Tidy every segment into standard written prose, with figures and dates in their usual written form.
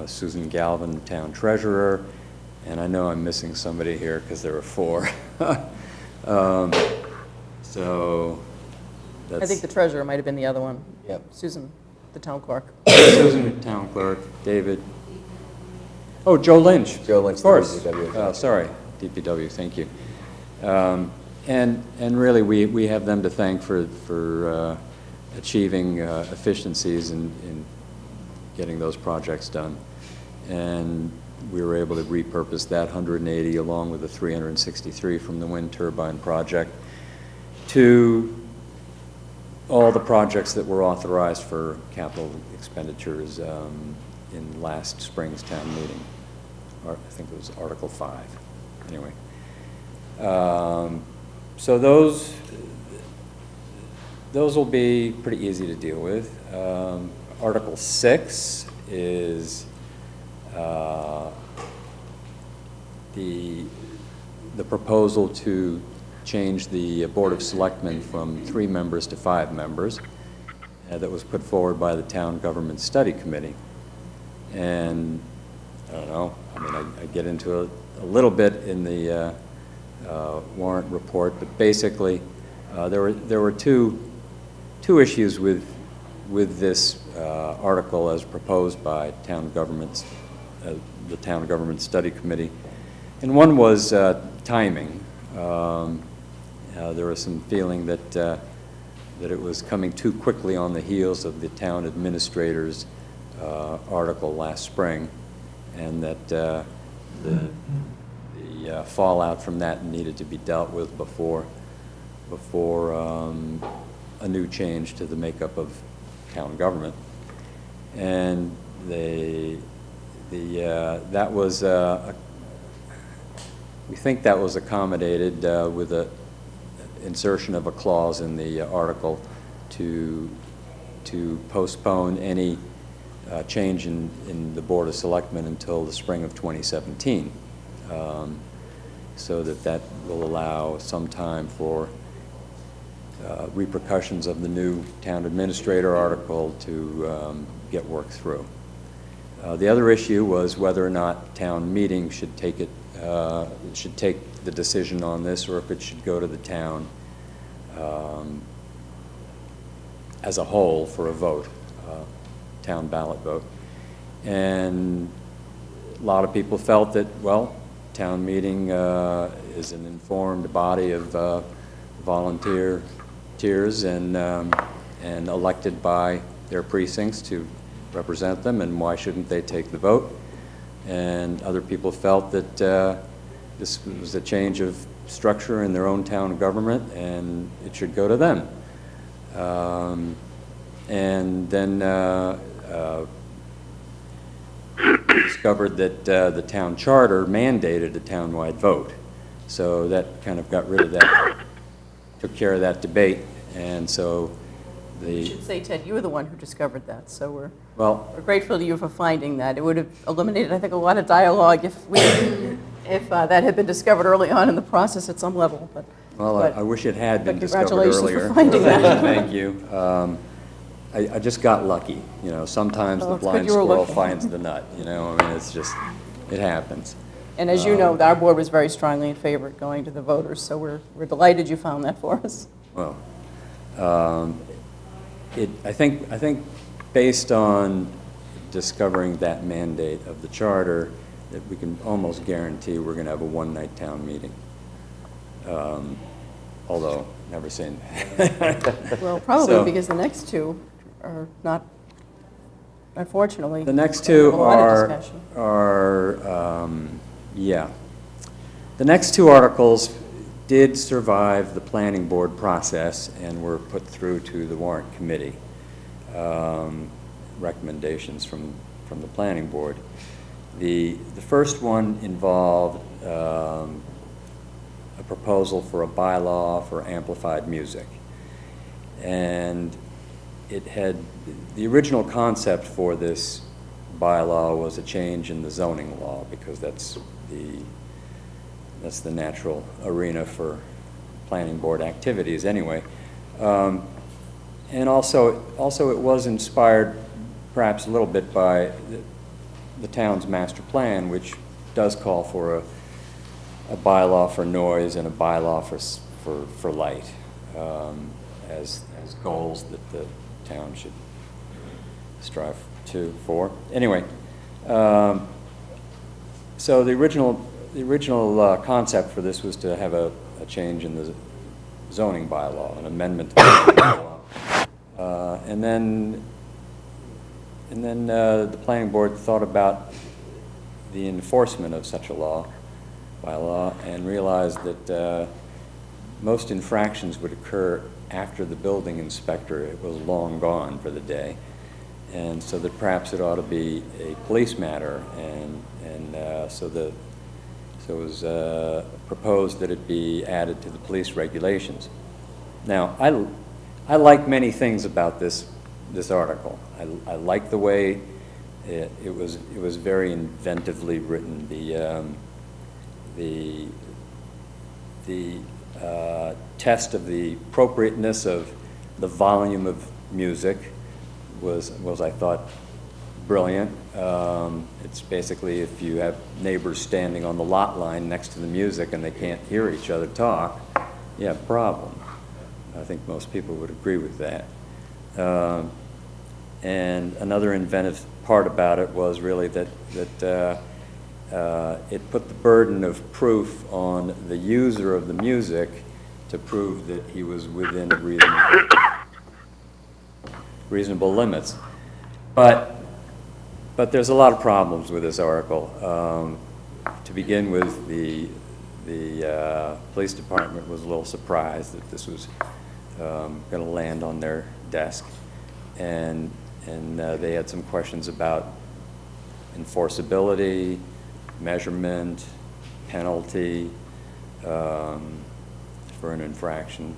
Susan Galvin, Town Treasurer, and I know I'm missing somebody here because there were 4. So that's... I think the treasurer might have been the other one. Yep. Susan, the town clerk. Susan, Town Clerk, David. Oh, Joe Lynch. Joe Lynch, of course. DPW. Sorry, DPW, thank you. And really, we have them to thank for achieving efficiencies in getting those projects done. And we were able to repurpose that 180 along with the 363 from the wind turbine project to all the projects that were authorized for capital expenditures in last spring's town meeting. I think it was Article 5. Anyway. So those will be pretty easy to deal with. Article 6 is the proposal to change the Board of Selectmen from 3 members to 5 members that was put forward by the Town Government Study Committee. And I don't know, I mean, I get into it a little bit in the warrant report, but basically there were two issues with this article as proposed by the Town Government Study Committee, and one was timing. There was some feeling that it was coming too quickly on the heels of the town administrator's article last spring, and that the fallout from that needed to be dealt with before a new change to the makeup of town government. And that was we think that was accommodated with a insertion of a clause in the article to postpone any change in the Board of Selectmen until the spring of 2017, so that will allow some time for repercussions of the new town administrator article to get worked through. The other issue was whether or not town meeting should take the decision on this, or if it should go to the town as a whole for a vote, town ballot vote. And a lot of people felt that, well, town meeting is an informed body of volunteers and elected by their precincts to represent them, and why shouldn't they take the vote? And other people felt that this was a change of structure in their own town government and it should go to them. And then discovered that the town charter mandated a townwide vote. So that kind of got rid of that, took care of that debate. And so You should say, Ted, you were the one who discovered that, so we're well, grateful to you for finding that. It would have eliminated, I think, a lot of dialogue if that had been discovered early on in the process at some level. But I wish it had been discovered congratulations earlier. for finding that. Thank you. I just got lucky. You know, sometimes the it's good blind you were squirrel looking. finds the nut. You know, I mean, it's just, it happens. And as you know, our board was very strongly in favor of going to the voters, so we're delighted you found that for us. Well, I think based on discovering that mandate of the charter, that we can almost guarantee we're going to have a one-night town meeting. Although, never saying that. Well, probably So, because the next two are not, unfortunately. the next two a lot of discussion. yeah. The next two articles did survive the planning board process and were put through to the warrant committee. Recommendations from the planning board. The first one involved a proposal for a bylaw for amplified music. And it had, the original concept for this bylaw was a change in the zoning law, because that's the natural arena for planning board activities anyway. And also it was inspired perhaps a little bit by the town's master plan, which does call for a bylaw for noise and a bylaw for light as goals that the town should strive for. Anyway, so the original concept for this was to have a change in the zoning bylaw, an amendment to the zoning bylaw, and then the planning board thought about the enforcement of such a bylaw, and realized that most infractions would occur after the building inspector was long gone for the day, and so that perhaps it ought to be a police matter, and so it was proposed that it be added to the police regulations. Now, I like many things about this article. I like the way it was very inventively written. The test of the appropriateness of the volume of music was I thought, brilliant. It's basically if you have neighbors standing on the lot line next to the music and they can't hear each other talk, you have a problem. I think most people would agree with that. And another inventive part about it was really that it put the burden of proof on the user of the music to prove that he was within reasonable limits. But there's a lot of problems with this article. To begin with, the police department was a little surprised that this was going to land on their desk, and they had some questions about enforceability, measurement, penalty for an infraction.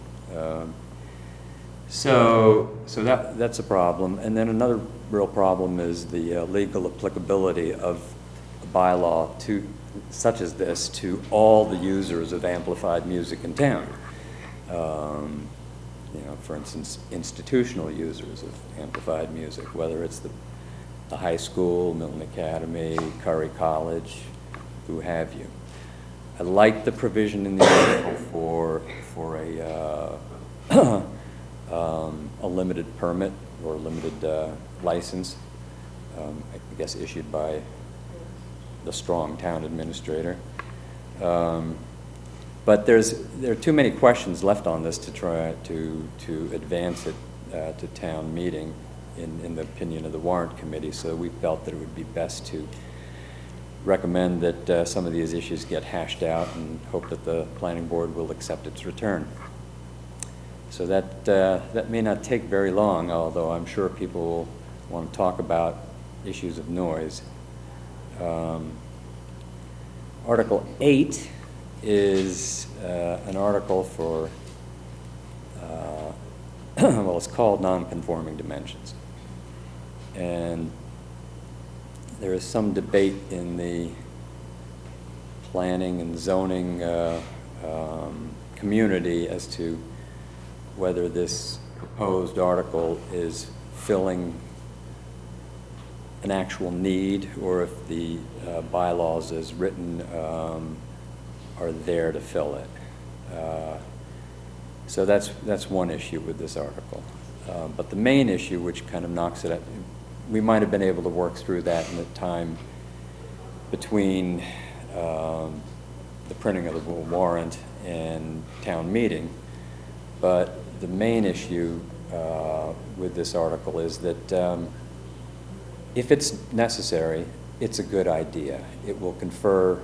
So that's a problem. And then another real problem is the legal applicability of a bylaw such as this to all the users of amplified music in town. For instance, institutional users of amplified music, whether it's the high school, Milton Academy, Curry College, who have you. I like the provision in the article for a limited permit or limited license, I guess issued by the strong town administrator. But there are too many questions left on this to try to advance it to town meeting in the opinion of the warrant committee, so we felt that it would be best to recommend that some of these issues get hashed out and hope that the planning board will accept its return. So that may not take very long, although I'm sure people will want to talk about issues of noise. Article 8 is an article for, well, it's called non-conforming dimensions. And there is some debate in the planning and zoning community as to whether this proposed article is filling an actual need, or if the bylaws as written are there to fill it. So that's one issue with this article. But the main issue, which kind of knocks it up, we might have been able to work through that in the time between the printing of the warrant and town meeting. But the main issue with this article is that if it's necessary, it's a good idea. It will confer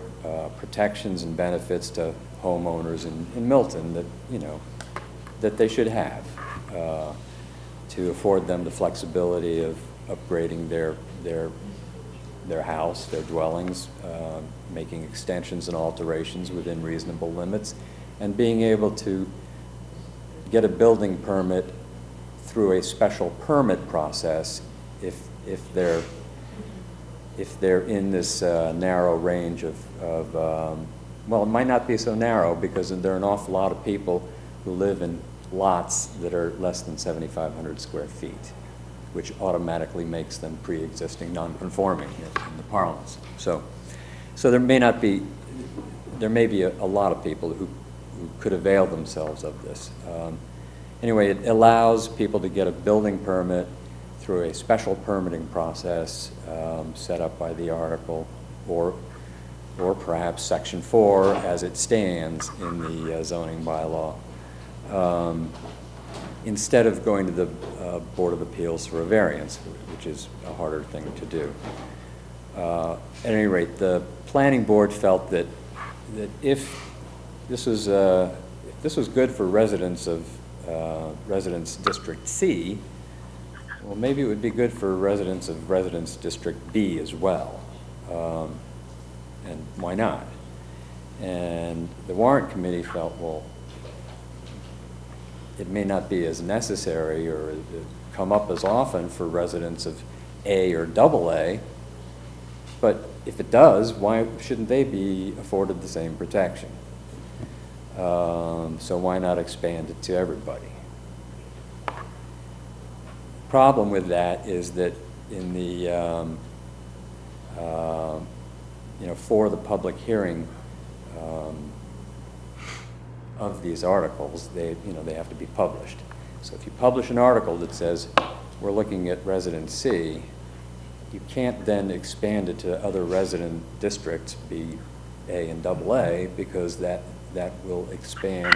protections and benefits to homeowners in Milton that, that they should have to afford them the flexibility of upgrading their house, their dwellings, making extensions and alterations within reasonable limits, and being able to get a building permit through a special permit process if they're in this narrow range of well, it might not be so narrow, because there are an awful lot of people who live in lots that are less than 7,500 square feet, which automatically makes them pre-existing non-conforming in the parlance. So there may be a lot of people who could avail themselves of this. Anyway, it allows people to get a building permit through a special permitting process set up by the article, or perhaps Section 4 as it stands in the zoning bylaw, instead of going to the Board of Appeals for a variance, which is a harder thing to do. At any rate, the planning board felt that if this was good for residents of Residence District C, well, maybe it would be good for residents of Residence District B as well. And why not? And the warrant committee felt, well, it may not be as necessary or come up as often for residents of A or AA, but if it does, why shouldn't they be afforded the same protection? So why not expand it to everybody? Problem with that is that in the for the public hearing of these articles, they have to be published. So if you publish an article that says we're looking at residence C, you can't then expand it to other resident districts, B, A, and AA, because that will expand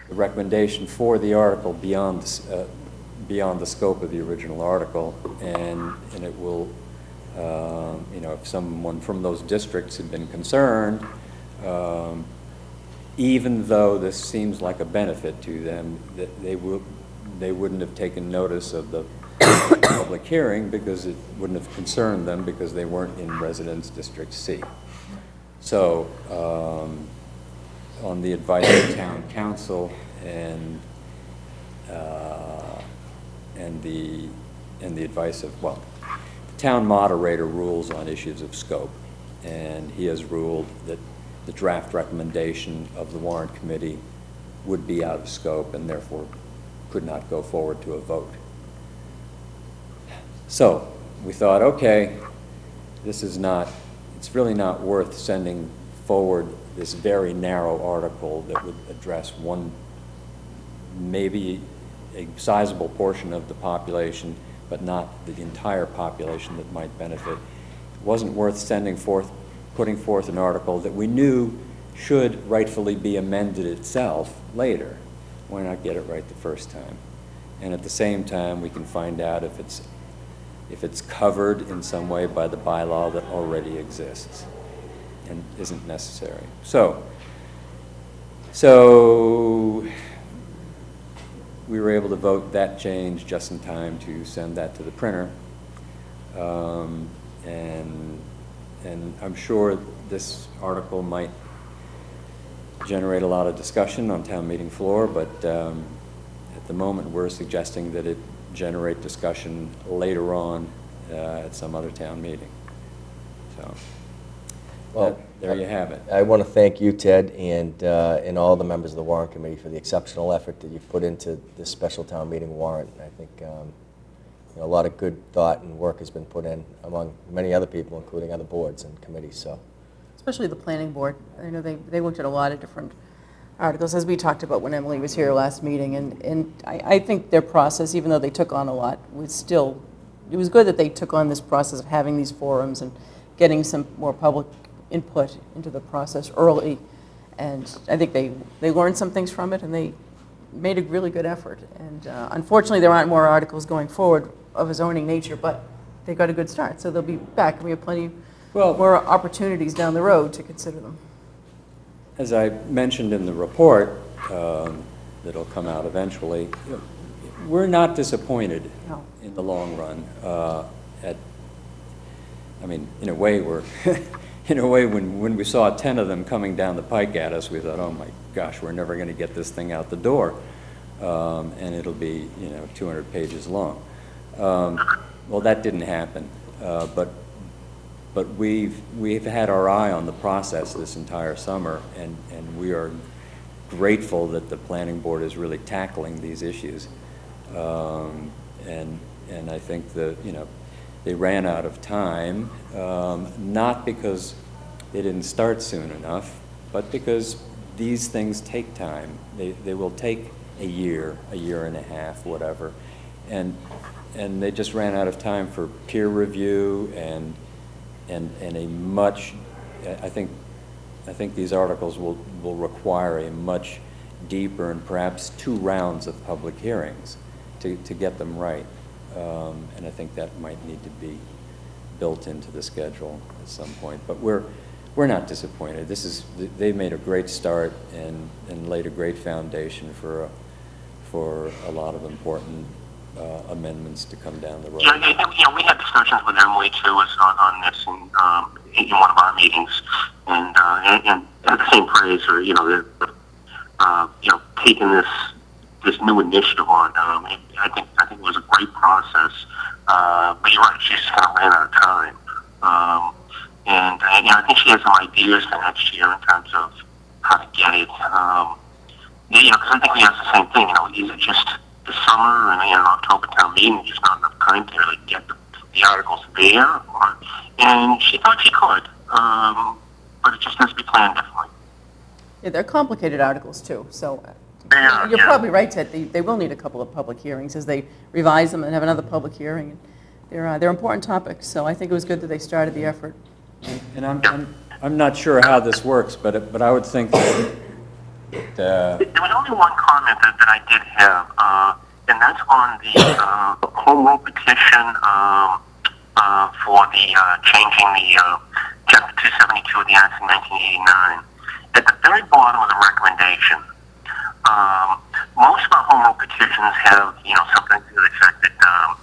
the recommendation for the article beyond the scope of the original article, and it will, if someone from those districts had been concerned, even though this seems like a benefit to them, that they wouldn't have taken notice of the public hearing because it wouldn't have concerned them because they weren't in Residence District C. So, on the advice of town council and the advice of, well, the town moderator rules on issues of scope, and he has ruled that the draft recommendation of the warrant committee would be out of scope and therefore could not go forward to a vote. So we thought, okay, it's really not worth sending forward this very narrow article that would address maybe a sizable portion of the population, but not the entire population that might benefit. It wasn't worth putting forth an article that we knew should rightfully be amended itself later. Why not get it right the first time? And at the same time, we can find out if it's covered in some way by the bylaw that already exists and isn't necessary. So we were able to vote that change just in time to send that to the printer. And I'm sure this article might generate a lot of discussion on town meeting floor, but at the moment we're suggesting that it generate discussion later on at some other town meeting. So, well, there you have it. I want to thank you, Ted, and all the members of the warrant committee for the exceptional effort that you've put into this special town meeting warrant. I think a lot of good thought and work has been put in among many other people, including other boards and committees. So, especially the planning board. I know they looked at a lot of different articles, as we talked about when Emily was here last meeting, and I think their process, even though they took on a lot, it was good that they took on this process of having these forums and getting some more public input into the process early. And I think they learned some things from it, and they made a really good effort. And unfortunately, there aren't more articles going forward of a zoning nature, but they got a good start. So they'll be back, and we have plenty more opportunities down the road to consider them. As I mentioned in the report that'll come out eventually, we're not disappointed in the long run. In a way, when we saw 10 of them coming down the pike at us, we thought, oh my gosh, we're never going to get this thing out the door, and it'll be 200 pages long. Well, that didn't happen, but we've had our eye on the process this entire summer, and we are grateful that the planning board is really tackling these issues. And I think they ran out of time, not because they didn't start soon enough, but because these things take time. They will take a year and a half, whatever, and they just ran out of time for peer review and a much. I think these articles will require a much deeper and perhaps 2 rounds of public hearings to get them right, and I think that might need to be built into the schedule at some point. But we're not disappointed. They made a great start and laid a great foundation for a lot of important amendments to come down the road. Yeah, we had discussions with Emily too on this in one of our meetings, and the same praise for taking this new initiative on. I think it was a great process, but you're right, she just kind of ran out of time. And I think she has some ideas for next year in terms of how to get it. Because I think we asked the same thing. Is it just the summer and an October town meeting, just not enough time to really get the articles there? And she thought she could, but it just has to be planned differently. Yeah, they're complicated articles too, so Yeah, you're yeah. probably right, Ted. They will need a couple of public hearings as they revise them and have another public hearing. They're important topics, so I think it was good that they started the effort. And I'm not sure how this works, but I would think that There was only one comment that I did have, and that's on the home rule petition for the changing the Chapter 272 of the Act in 1989. At the very bottom of the recommendation, most of our home rule petitions have, something to the effect that,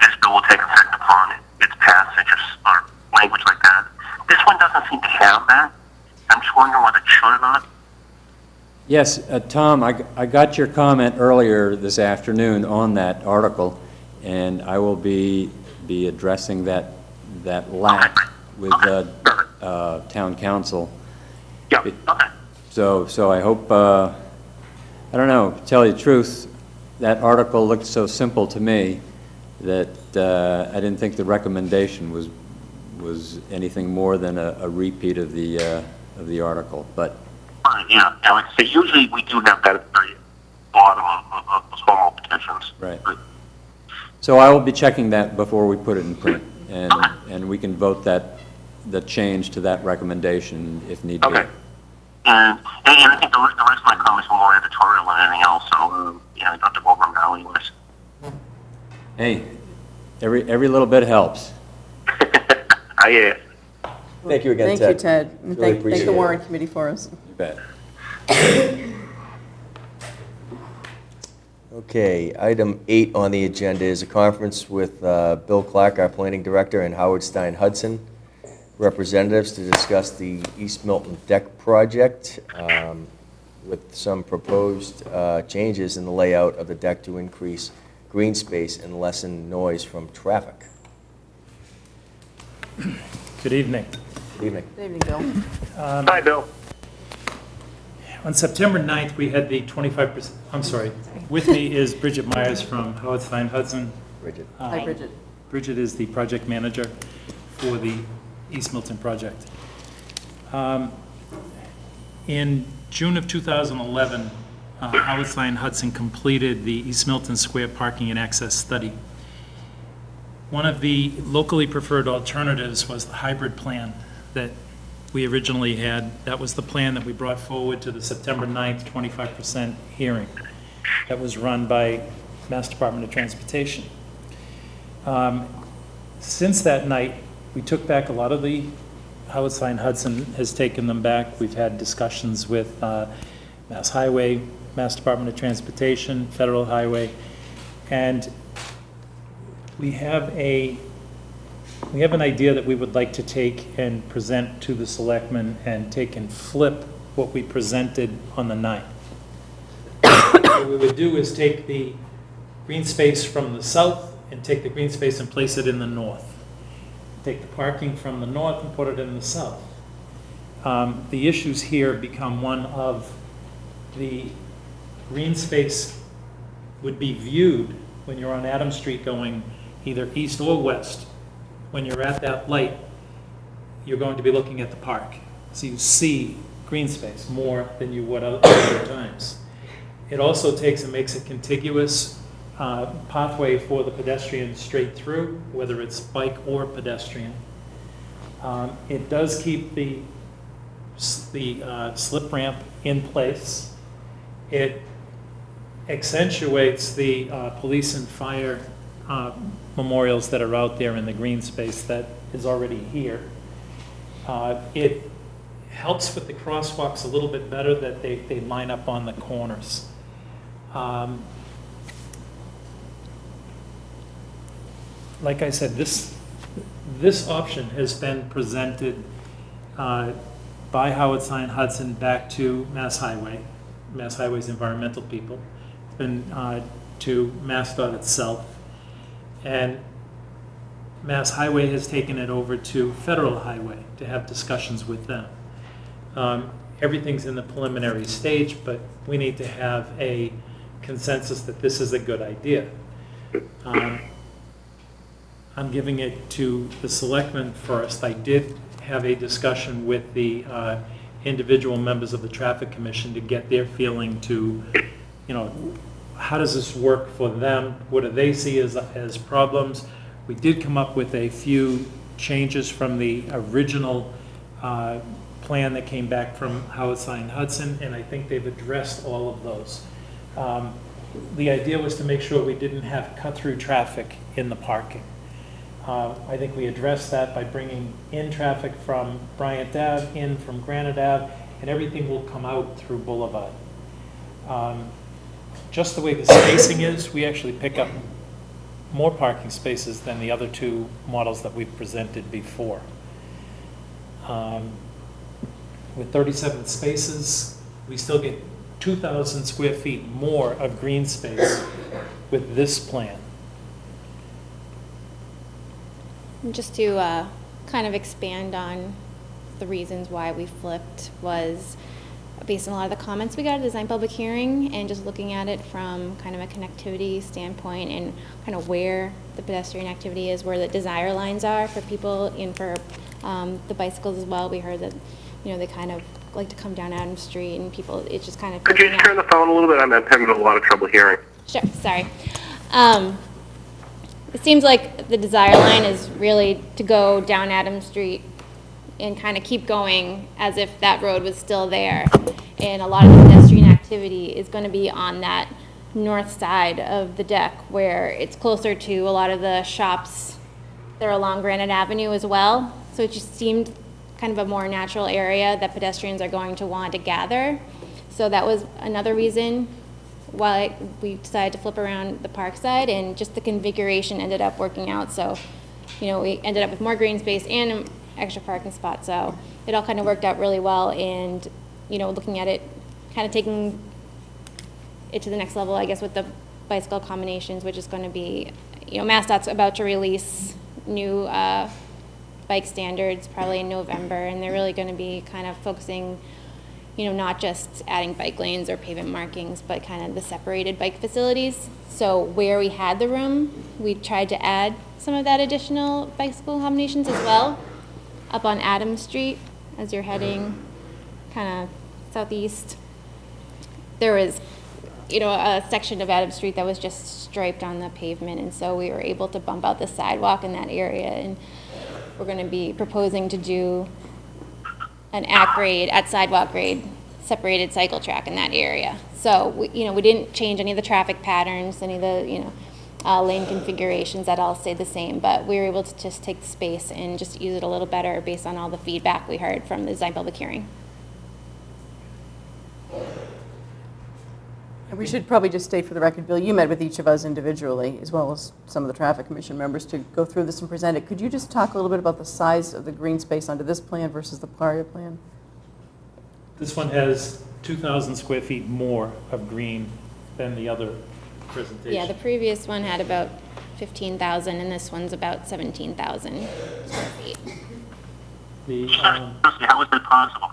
this bill will take effect upon its passage or language like that. This one doesn't seem to have that. I'm just wondering whether it should or not. yes, Tom, I got your comment earlier this afternoon on that article, and I will be addressing that lack with town council. Yeah, okay. So I hope, I don't know, to tell you the truth, that article looked so simple to me that I didn't think the recommendation was anything more than a repeat of the article, but. Yeah, and like I say, usually we do have that at the very bottom of those home rule petitions. Right. But, So I will be checking that before we put it in print, Okay. and we can vote the change to that recommendation if need be. okay. And I think the rest of my comments were more editorial than anything else, so, I don't have to go over them now anyways. Hey, every little bit helps. Yeah. Thank you again, Ted. Thank you, Ted. And Really thank appreciate the it. warrant committee for us. You bet. Okay, item 8 on the agenda is a conference with Bill Clark, our planning director, and Howard Stein Hudson, representatives, to discuss the East Milton Deck project with some proposed changes in the layout of the deck to increase green space and lessen noise from traffic. Good evening. Good evening. Good evening, Bill. Hi, Bill. On September 9th, we had the 25%, I'm sorry, with me is Bridget Myers from Howard Stein Hudson. Bridget. Hi, Bridget. Bridget is the project manager for the East Milton project. In June of 2011, Howard Stein Hudson completed the East Milton Square parking and access study. One of the locally preferred alternatives was the hybrid plan that we originally had. That was the plan that we brought forward to the September 9th 25% hearing that was run by Mass Department of Transportation. Since that night, we took back a lot of the, Howard Stein Hudson has taken them back. We've had discussions with Mass Highway, Mass Department of Transportation, Federal Highway, and we have an idea that we would like to take and present to the selectmen and take and flip what we presented on the 9th. What we would do is take the green space from the south and take the green space and place it in the north. Take the parking from the north and put it in the south. The issues here become one of the green space would be viewed when you're on Adams Street going either east or west, when you're at that light, you're going to be looking at the park. So you see green space more than you would other times. It also takes and makes a contiguous pathway for the pedestrian straight through, whether it's bike or pedestrian. It does keep the slip ramp in place. It accentuates the police and fire memorials that are out there in the green space that is already here. It helps with the crosswalks a little bit better, that they line up on the corners. Like I said, this option has been presented by Howard Sign Hudson back to Mass Highway's environmental people. It's been to MassDOT itself, and Mass Highway has taken it over to Federal Highway to have discussions with them. Everything's in the preliminary stage, but we need to have a consensus that this is a good idea. I'm giving it to the selectmen first. I did have a discussion with the individual members of the Traffic Commission to get their feeling to, how does this work for them? What do they see as problems? We did come up with a few changes from the original plan that came back from Howard Sign Hudson, and I think they've addressed all of those. The idea was to make sure we didn't have cut-through traffic in the parking. I think we addressed that by bringing in traffic from Bryant Ave, in from Granite Ave, and everything will come out through Boulevard. Just the way the spacing is, we actually pick up more parking spaces than the other two models that we've presented before. With 37 spaces, we still get 2,000 square feet more of green space with this plan. Just to kind of expand on the reasons why we flipped was based on a lot of the comments we got at the design public hearing, and just looking at it from kind of a connectivity standpoint and kind of where the pedestrian activity is, where the desire lines are for people and for the bicycles as well. We heard that, they kind of like to come down Adams Street, and people, it's just kind of... Could you just turn the phone a little bit? I'm having a lot of trouble hearing. Sure, sorry. It seems like the desire line is really to go down Adams Street and kind of keep going as if that road was still there. And a lot of the pedestrian activity is going to be on that north side of the deck, where it's closer to a lot of the shops that are along Granite Avenue as well. So it just seemed kind of a more natural area that pedestrians are going to want to gather. So that was another reason why we decided to flip around the park side, and just the configuration ended up working out. So, we ended up with more green space and an extra parking spot. So it all kind of worked out really well. And, looking at it, kind of taking it to the next level, I guess, with the bicycle combinations, which is going to be, MassDOT's about to release new bike standards probably in November, and they're really going to be kind of focusing, not just adding bike lanes or pavement markings, but kind of the separated bike facilities. So where we had the room, we tried to add some of that additional bicycle combinations as well. Up on Adams Street, as you're heading kind of southeast, there was, a section of Adams Street that was just striped on the pavement, and so we were able to bump out the sidewalk in that area, and we're going to be proposing to do an at sidewalk grade separated cycle track in that area. So we didn't change any of the traffic patterns, any of the lane configurations. That all stayed the same, but we were able to just take the space and just use it a little better based on all the feedback we heard from the design public hearing. And we should probably just state for the record, Bill, you met with each of us individually, as well as some of the Traffic Commission members, to go through this and present it. Could you just talk a little bit about the size of the green space under this plan versus the prior plan? This one has 2,000 square feet more of green than the other presentation. Yeah, the previous one had about 15,000, and this one's about 17,000 square feet. How is that possible?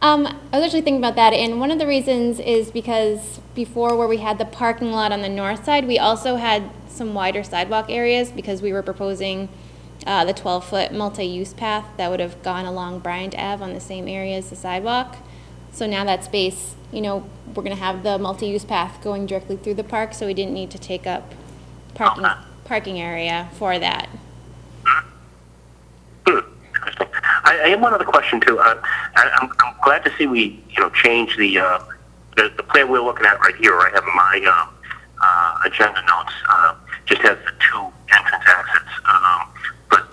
I was actually thinking about that, and one of the reasons is because before, where we had the parking lot on the north side, we also had some wider sidewalk areas because we were proposing the 12-foot multi-use path that would have gone along Bryant Ave on the same area as the sidewalk. So now that space, you know, we're going to have the multi-use path going directly through the park, so we didn't need to take up parking area for that. Interesting. I have one other question too. I'm glad to see we changed the plan we're looking at right here. I have my agenda notes. Just has the 2 entrance exits, but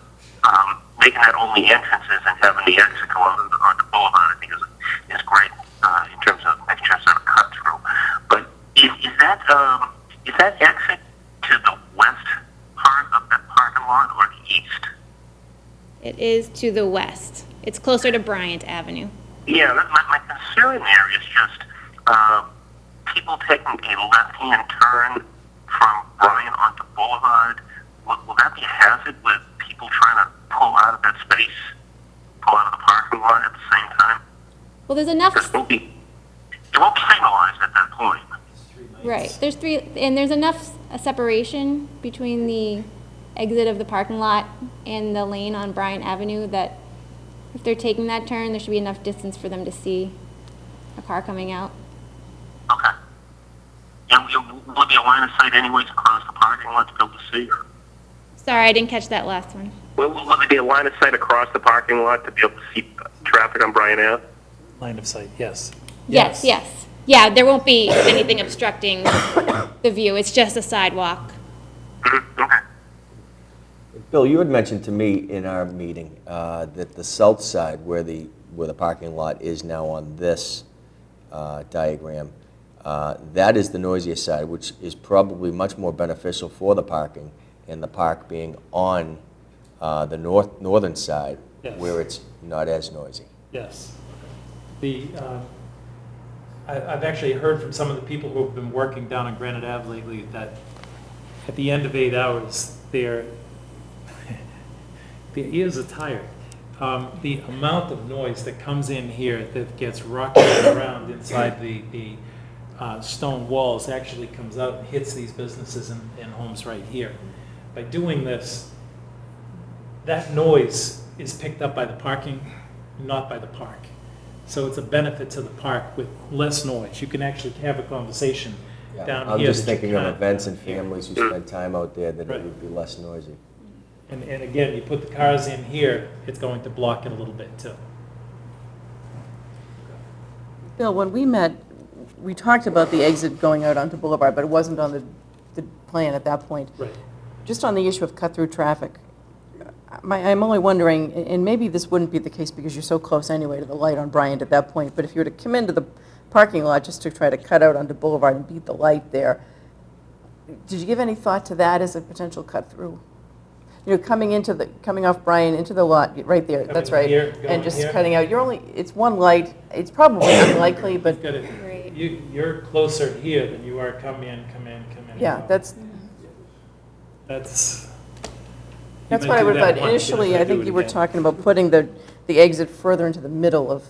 making that only entrances and having the exit go on the boulevard, I think is great in terms of a cut through. But is that exit to the west part of that parking lot or the east? It is to the west. It's closer to Bryant Avenue. Yeah, my concern there is just people taking a left-hand turn from Bryant onto Boulevard. Will that be a hazard with people trying to pull out of that space, pull out of the parking lot at the same time? Well, there's enough. It won't be signalized at that point. Right. There's enough separation between the exit of the parking lot and the lane on Bryant Avenue that if they're taking that turn, there should be enough distance for them to see a car coming out. Okay. And will there be a line of sight anyways across the parking lot to be able to see? Or? Sorry, I didn't catch that last one. Will there be a line of sight across the parking lot to be able to see traffic on Bryant Ave? Line of sight, yes. Yes. Yeah, there won't be anything obstructing the view. It's just a sidewalk. Mm-hmm. Okay. Bill, you had mentioned to me in our meeting that the south side, where the parking lot is now on this diagram, that is the noisiest side, which is probably much more beneficial for the parking, and the park being on the northern side, Yes. where it's not as noisy. Yes. I've actually heard from some of the people who have been working down on Granite Ave lately that at the end of 8 hours, their ears are tired. The amount of noise that comes in here that gets rocketed around inside the stone walls actually comes out and hits these businesses and homes right here. By doing this, that noise is picked up by the parking, not by the park. So it's a benefit to the park with less noise. You can actually have a conversation down here. I'm just that you thinking of can't events and here. families who spend time out there, that Right. it would be less noisy. And again, you put the cars in here, it's going to block it a little bit too. Bill, when we met, we talked about the exit going out onto Boulevard, but it wasn't on the plan at that point. Right. Just on the issue of cut-through traffic, I'm only wondering, and maybe this wouldn't be the case because you're so close anyway to the light on Bryant at that point, but if you were to come into the parking lot just to try to cut out onto Boulevard and beat the light there, did you give any thought to that as a potential cut-through? You know, coming off Bryant into the lot, right there, Coming that's right, here, and going just here. cutting out, it's one light, it's probably unlikely, but You've got it- Right. You're closer here than you are come in. yeah, that's you what I might would do have that thought. once, Initially, you're not I gonna think do you it were again. talking about putting the exit further into the middle of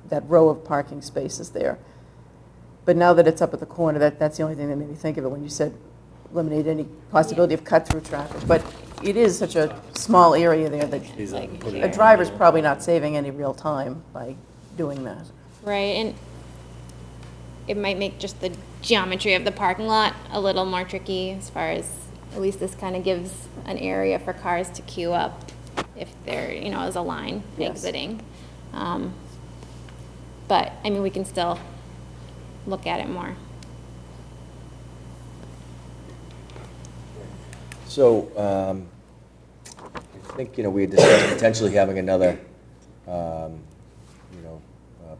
that row of parking spaces there. But now that it's up at the corner, that's the only thing that made me think of it when you said eliminate any possibility of cut-through traffic. But it is such a small area there that a driver's probably not saving any real time by doing that. Right, and it might make just the geometry of the parking lot a little more tricky as far as, at least this kind of gives an area for cars to queue up if there, is a line Yes. exiting. But, I mean, we can still look at it more. So, I think, we had discussed potentially having another,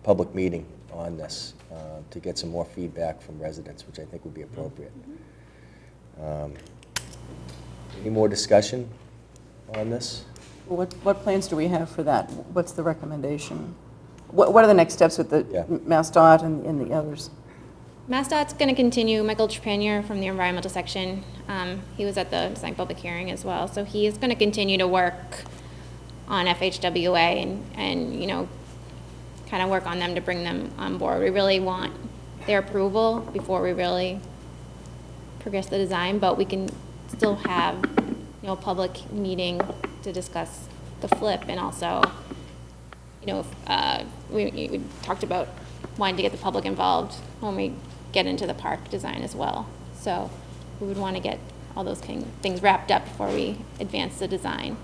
public meeting on this to get some more feedback from residents, which I think would be appropriate. Any more discussion on this? Well, what plans do we have for that? What's the recommendation? What are the next steps with the Yeah. MassDOT and the others? MassDOT's going to continue. Michael Trepanier from the environmental section, he was at the design public hearing as well, so he is going to continue to work on FHWA and kind of work on them to bring them on board. We really want their approval before we really progress the design, but we can still have, you know, a public meeting to discuss the flip, and also, you know, we talked about wanting to get the public involved when we get into the park design as well. So we would want to get all those things wrapped up before we advance the design.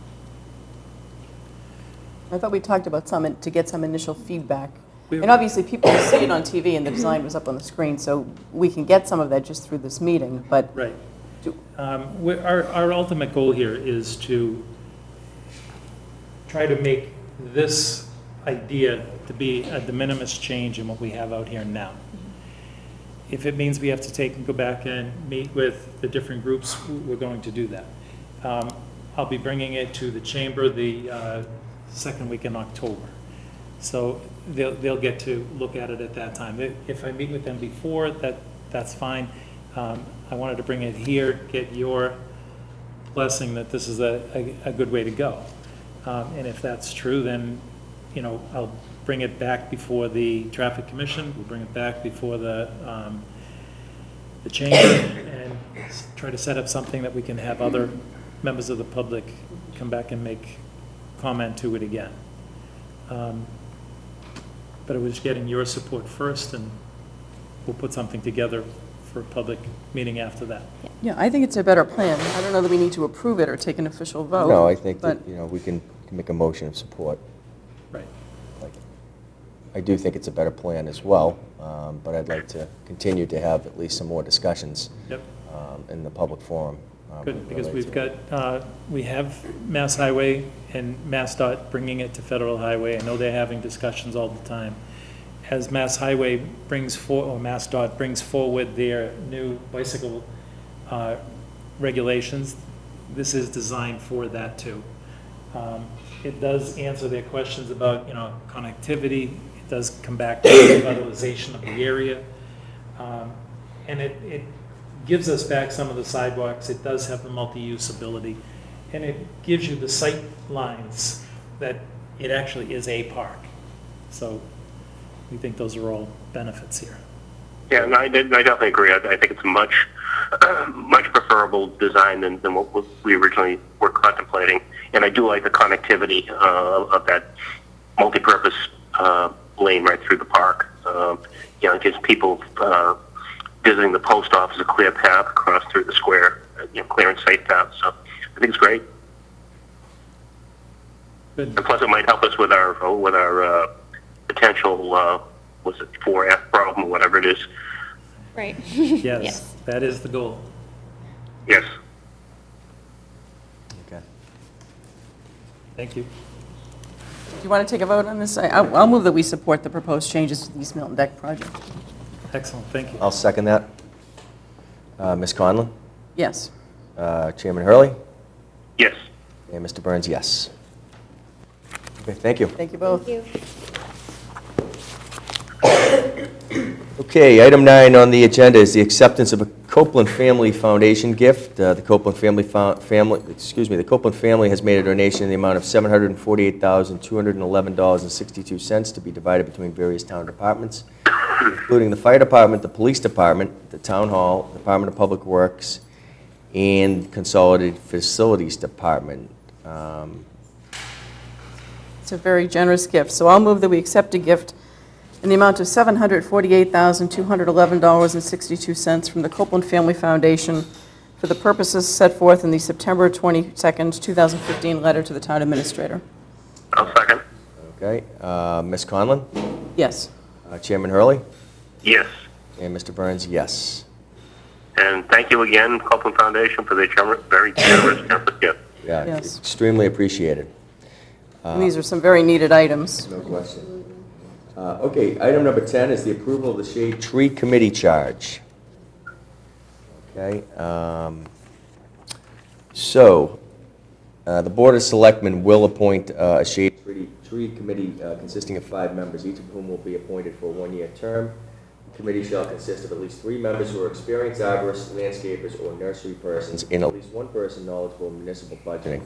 I thought we talked about to get some initial feedback. We- And obviously, people will see it on TV, and the design was up on the screen, so we can get some of that just through this meeting, but Right. Our ultimate goal here is to try to make this idea to be a de minimis change in what we have out here now. If it means we have to go back and meet with the different groups, we're going to do that. I'll be bringing it to the chamber the second week in October. So they'll get to look at it at that time. If I meet with them before, that's fine. I wanted to bring it here, get your blessing that this is a good way to go. And if that's true, then, you know, I'll bring it back before the Traffic Commission, we'll bring it back before the chamber, and try to set up something that we can have other members of the public come back and make comment to it again. But it was getting your support first, and we'll put something together for a public meeting after that. yeah, I think it's a better plan. I don't know that we need to approve it or take an official vote. No, I think that, but- you know, we can make a motion of support. Right. I do think it's a better plan as well, but I'd like to continue to have at least some more discussions Yep. in the public forum. Good, because related we've to got, we have Mass Highway and MassDOT bringing it to Federal Highway. I know they're having discussions all the time. As Mass Highway or MassDOT brings forward their new bicycle regulations, this is designed for that too. It does answer their questions about, you know, connectivity. It does come back to revitalization of the area. And it gives us back some of the sidewalks. It does have the multi-use ability. And it gives you the sight lines that it actually is a park. So we think those are all benefits here. Yeah, and I definitely agree. I think it's a much preferable design than what we originally were contemplating. And I do like the connectivity of that multi-purpose lane right through the park. You know, it gives people visiting the post office a clear path across through the square, you know, clear and safe path. So I think it's great. Good. And plus, it might help us with our potential was it 4F problem or whatever it is. Right. Yes, that is the goal. Yes. Okay. Thank you. Do you want to take a vote on this? I'll move that we support the proposed changes to the East Milton Deck project. Excellent, thank you. I'll second that. Ms. Conlon? Yes. Chairman Hurley? Yes. And Mr. Burns, yes. Okay, thank you. Thank you both. Thank you. Okay, item 9 on the agenda is the acceptance of a Copeland Family Foundation gift. The Copeland family has made a donation in the amount of $748,211.62 to be divided between various town departments, including the fire department, the police department, the town hall, Department of Public Works, and Consolidated Facilities Department. It's a very generous gift, so I'll move that we accept a gift in the amount of $748,211.62 from the Copeland Family Foundation for the purposes set forth in the September 22nd, 2015 letter to the town administrator. I'll second. Okay, Ms. Conlon? Yes. Chairman Hurley? Yes. And Mr. Burns, yes. And thank you again, Copeland Foundation, for their very generous gift. Yeah, Yes. extremely appreciated. And these are some very needed items. No question. Okay, item number 10 is the approval of the Shade Tree Committee charge. Okay, the Board of Selectmen will appoint a Shade Tree Committee consisting of 5 members, each of whom will be appointed for a 1-year term. The committee shall consist of at least 3 members who are experienced arborists, landscapers, or nursery persons, and at least 1 person knowledgeable in municipal budgeting.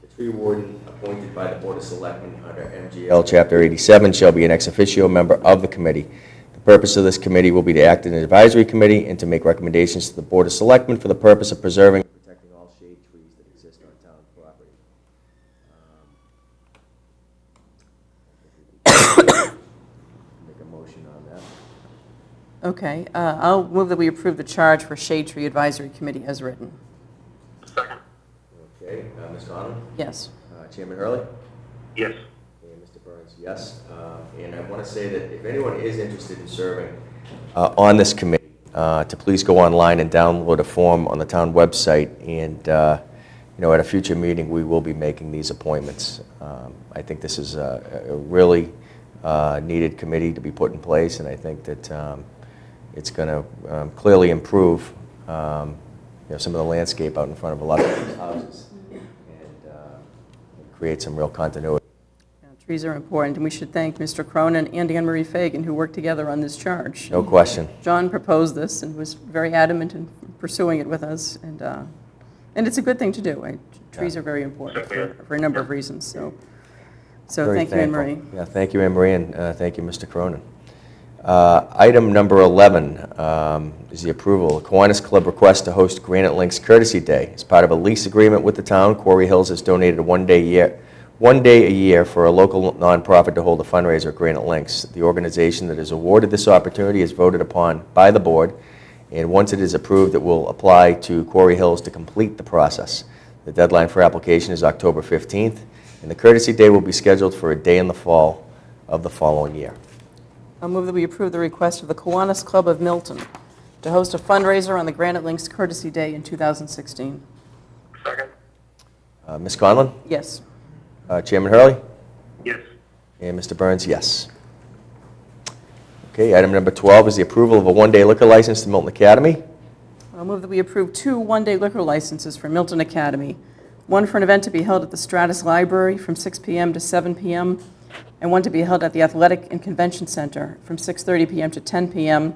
The Tree warden appointed by the Board of Selectmen under MGL Chapter 87 shall be an ex officio member of the committee. The purpose of this committee will be to act in an advisory committee and to make recommendations to the Board of Selectmen for the purpose of preserving and protecting all shade trees that exist on town property. Make a motion on that. Okay, I'll move that we approve the charge for Shade Tree Advisory Committee as written. Second. Okay, Ms. Conlon? Yes. Chairman Hurley? Yes. And Mr. Burns, yes. And I want to say that if anyone is interested in serving on this committee, to please go online and download a form on the town website. And, at a future meeting, we will be making these appointments. I think this is a really needed committee to be put in place, and I think that it's going to clearly improve some of the landscape out in front of a lot of these houses and create some real continuity. Yeah, trees are important, and we should thank Mr. Cronin and Anne Marie Fagan, who worked together on this charge. No question. John proposed this and was very adamant in pursuing it with us, and it's a good thing to do. Trees are very important for a number of reasons. So Very thank you, Anne thankful. Marie. Yeah, thank you, Anne Marie, and thank you, Mr. Cronin. Item number 11 is the approval. The Kiwanis Club requests to host Granite Links Courtesy Day. As part of a lease agreement with the town, Quarry Hills has donated one day a year for a local nonprofit to hold a fundraiser at Granite Links. The organization that is awarded this opportunity is voted upon by the board, and once it is approved, it will apply to Quarry Hills to complete the process. The deadline for application is October 15th, and the Courtesy Day will be scheduled for a day in the fall of the following year. I'll move that we approve the request of the Kiwanis Club of Milton to host a fundraiser on the Granite Links Courtesy Day in 2016. Second. Ms. Conlon? Yes. Chairman Hurley? Yes. And Mr. Burns, yes. Okay, item number 12 is the approval of a one-day liquor license to Milton Academy. I'll move that we approve 2 one-day liquor licenses for Milton Academy, one for an event to be held at the Stratus Library from 6 p.m. to 7 p.m., and one to be held at the Athletic and Convention Center from 6:30 p.m. to 10 p.m.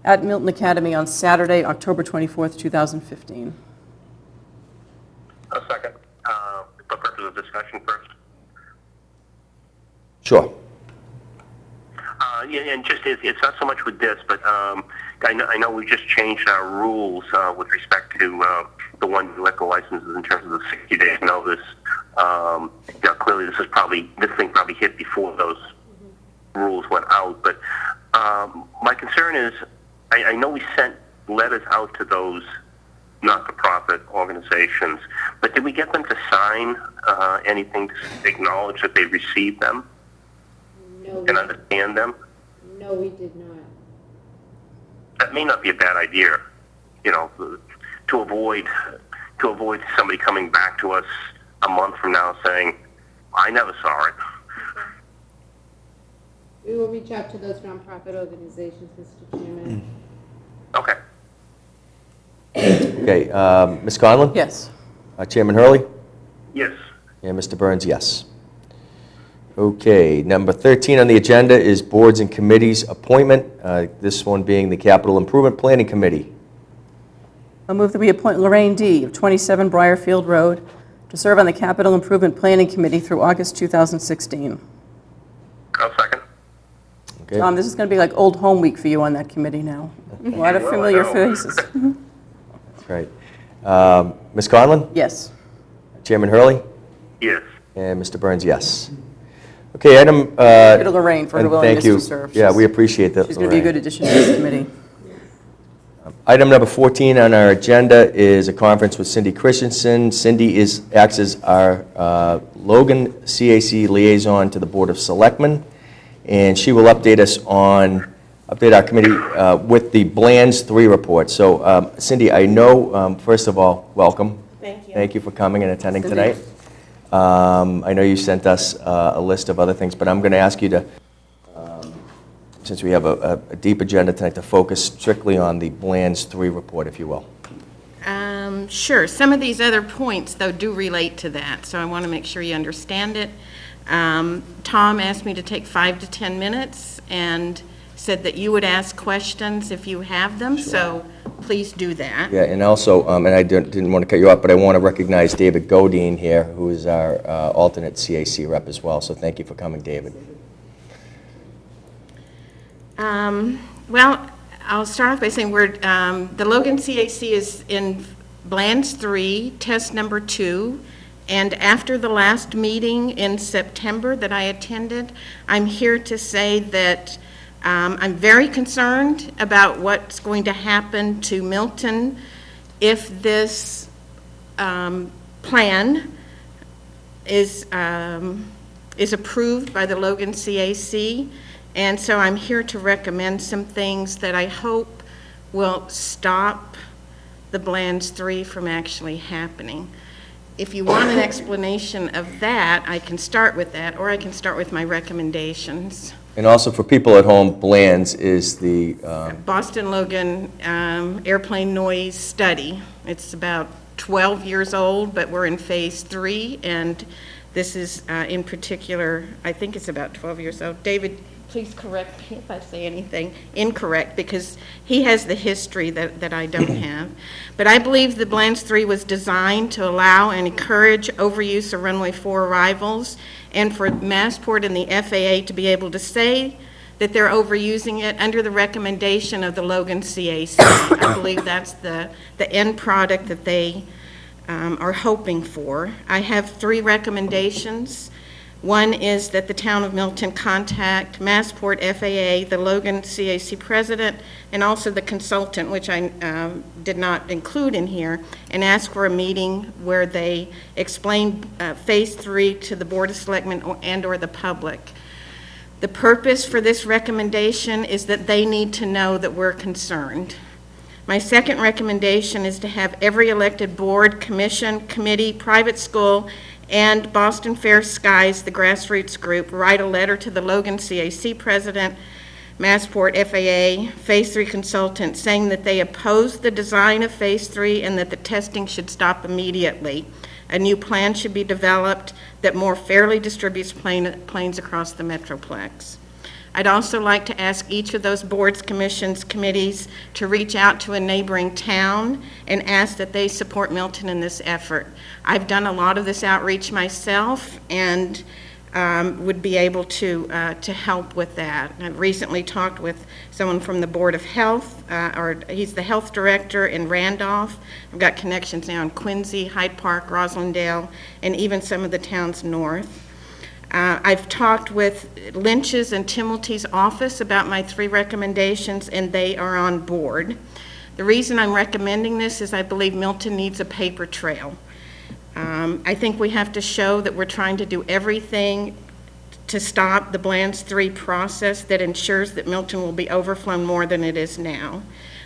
at Milton Academy on Saturday, October 24th, 2015. A second. For purpose of discussion first. Sure. Yeah, and just it's not so much with this, but I know we just changed our rules with respect to the one liquor licenses in terms of the 60 days notice. Clearly this thing probably hit before those rules went out. But my concern is, I know we sent letters out to those not-for-profit organizations, but did we get them to sign anything to acknowledge that they received them and understand them? No, we did not. That may not be a bad idea, to avoid somebody coming back to us a month from now saying, I never saw it. We will reach out to those nonprofit organizations, Mr. Chairman. Okay. Okay, Ms. Conlon? Yes. Chairman Hurley? Yes. And Mr. Burns, yes. Okay, number 13 on the agenda is boards and committees appointment, this one being the Capital Improvement Planning Committee. I'll move that we appoint Lorraine D. of 27 Briarfield Road to serve on the Capital Improvement Planning Committee through August 2016. I'll second. Okay. Tom, this is going to be like old home week for you on that committee now. A lot of familiar faces. That's right. Ms. Conlon? Yes. Chairman Hurley? Yes. And Mr. Burns, yes. Okay, item... Thank you to Lorraine for her and willingness thank you. to serve. Yeah, we appreciate that, She's going to be a good addition to this committee. Item number 14 on our agenda is a conference with Cindy Christensen. Cindy acts as our Logan CAC liaison to the Board of Selectmen, and she will update our committee with the Bland's 3 report. So, Cindy, I know, first of all, welcome. Thank you. Thank you for coming and attending Cindy. tonight. I know you sent us a list of other things, but I'm going to ask you to, since we have a deep agenda tonight, to focus strictly on the Bland's 3 report, if you will. Sure. Some of these other points, though, do relate to that, so I want to make sure you understand it. Tom asked me to take 5 to 10 minutes and said that you would ask questions if you have them. So please do that. Yeah, and also, and I didn't want to cut you off, but I want to recognize David Godine here, who is our alternate CAC rep as well, so thank you for coming, David. Well, I'll start off by saying the Logan CAC is in Blands 3, test number 2, and after the last meeting in September that I attended, I'm here to say that I'm very concerned about what's going to happen to Milton if this plan is approved by the Logan CAC. And so I'm here to recommend some things that I hope will stop the Blands 3 from actually happening. If you want an explanation of that, I can start with that, or I can start with my recommendations. And also for people at home, Blands is the... Boston Logan airplane noise study. It's about 12 years old, but we're in phase 3, and this is in particular, I think it's about 12 years old. David, please correct me if I say anything incorrect, because he has the history that I don't have. But I believe the Blands 3 was designed to allow and encourage overuse of runway 4 arrivals, and for Massport and the FAA to be able to say that they're overusing it under the recommendation of the Logan CAC. I believe that's the end product that they are hoping for. I have 3 recommendations. One is that the town of Milton contact Massport FAA, the Logan CAC president, and also the consultant, which I did not include in here, and ask for a meeting where they explain phase 3 to the Board of Selectmen and/or the public. The purpose for this recommendation is that they need to know that we're concerned. My second recommendation is to have every elected board, commission, committee, private school, and Boston Fair Skies, the grassroots group, write a letter to the Logan CAC president, Massport FAA, Phase 3 consultant, saying that they oppose the design of Phase 3 and that the testing should stop immediately. A new plan should be developed that more fairly distributes planes across the Metroplex. I'd also like to ask each of those boards, commissions, committees to reach out to a neighboring town and ask that they support Milton in this effort. I've done a lot of this outreach myself and would be able to help with that. I've recently talked with someone from the Board of Health, or he's the health director in Randolph. I've got connections now in Quincy, Hyde Park, Roslindale, and even some of the towns north. I've talked with Lynch's and Timilty's office about my 3 recommendations, and they are on board. The reason I'm recommending this is I believe Milton needs a paper trail. I think we have to show that we're trying to do everything to stop the Blands 3 process that ensures that Milton will be overflown more than it is now.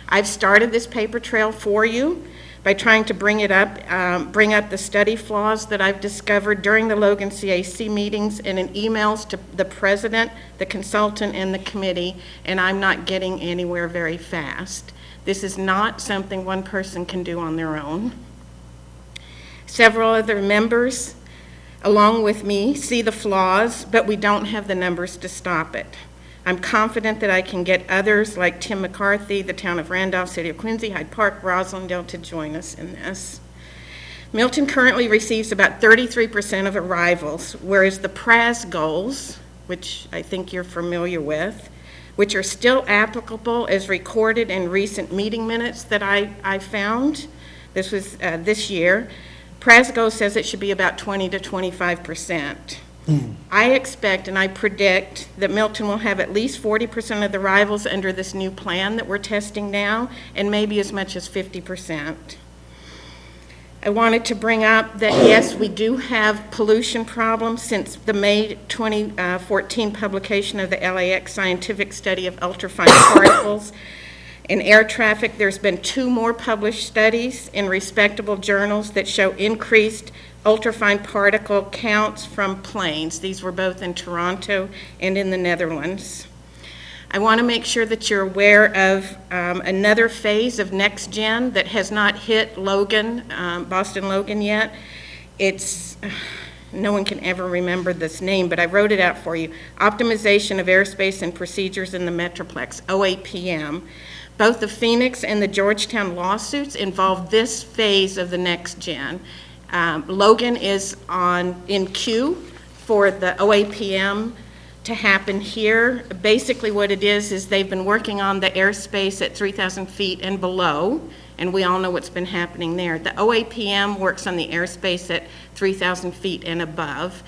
I've started this paper trail for you by trying to bring up the study flaws that I've discovered during the Logan CAC meetings and in emails to the president, the consultant, and the committee, and I'm not getting anywhere very fast. This is not something one person can do on their own. Several other members, along with me, see the flaws, but we don't have the numbers to stop it. I'm confident that I can get others like Tim McCarthy, the town of Randolph, city of Quincy, Hyde Park, Roslindale to join us in this. Milton currently receives about 33% of arrivals, whereas the PRAS goals, which I think you're familiar with, which are still applicable as recorded in recent meeting minutes that I found, this was this year, PRAS goal says it should be about 20 to 25%. I expect and I predict that Milton will have at least 40% of the arrivals under this new plan that we're testing now, and maybe as much as 50%. I wanted to bring up that yes, we do have pollution problems since the May 2014 publication of the LAX scientific study of ultrafine particles. In air traffic, there's been 2 more published studies in respectable journals that show increased ultrafine particle counts from planes. These were both in Toronto and in the Netherlands. I want to make sure that you're aware of another phase of Next Gen that has not hit Logan, Boston Logan yet. It's, no one can ever remember this name, but I wrote it out for you. Optimization of Airspace and Procedures in the Metroplex, OAPM. Both the Phoenix and the Georgetown lawsuits involve this phase of the next gen. Logan is in queue for the OAPM to happen here. Basically what it is they've been working on the airspace at 3,000 feet and below, and we all know what's been happening there. The OAPM works on the airspace at 3,000 feet and above,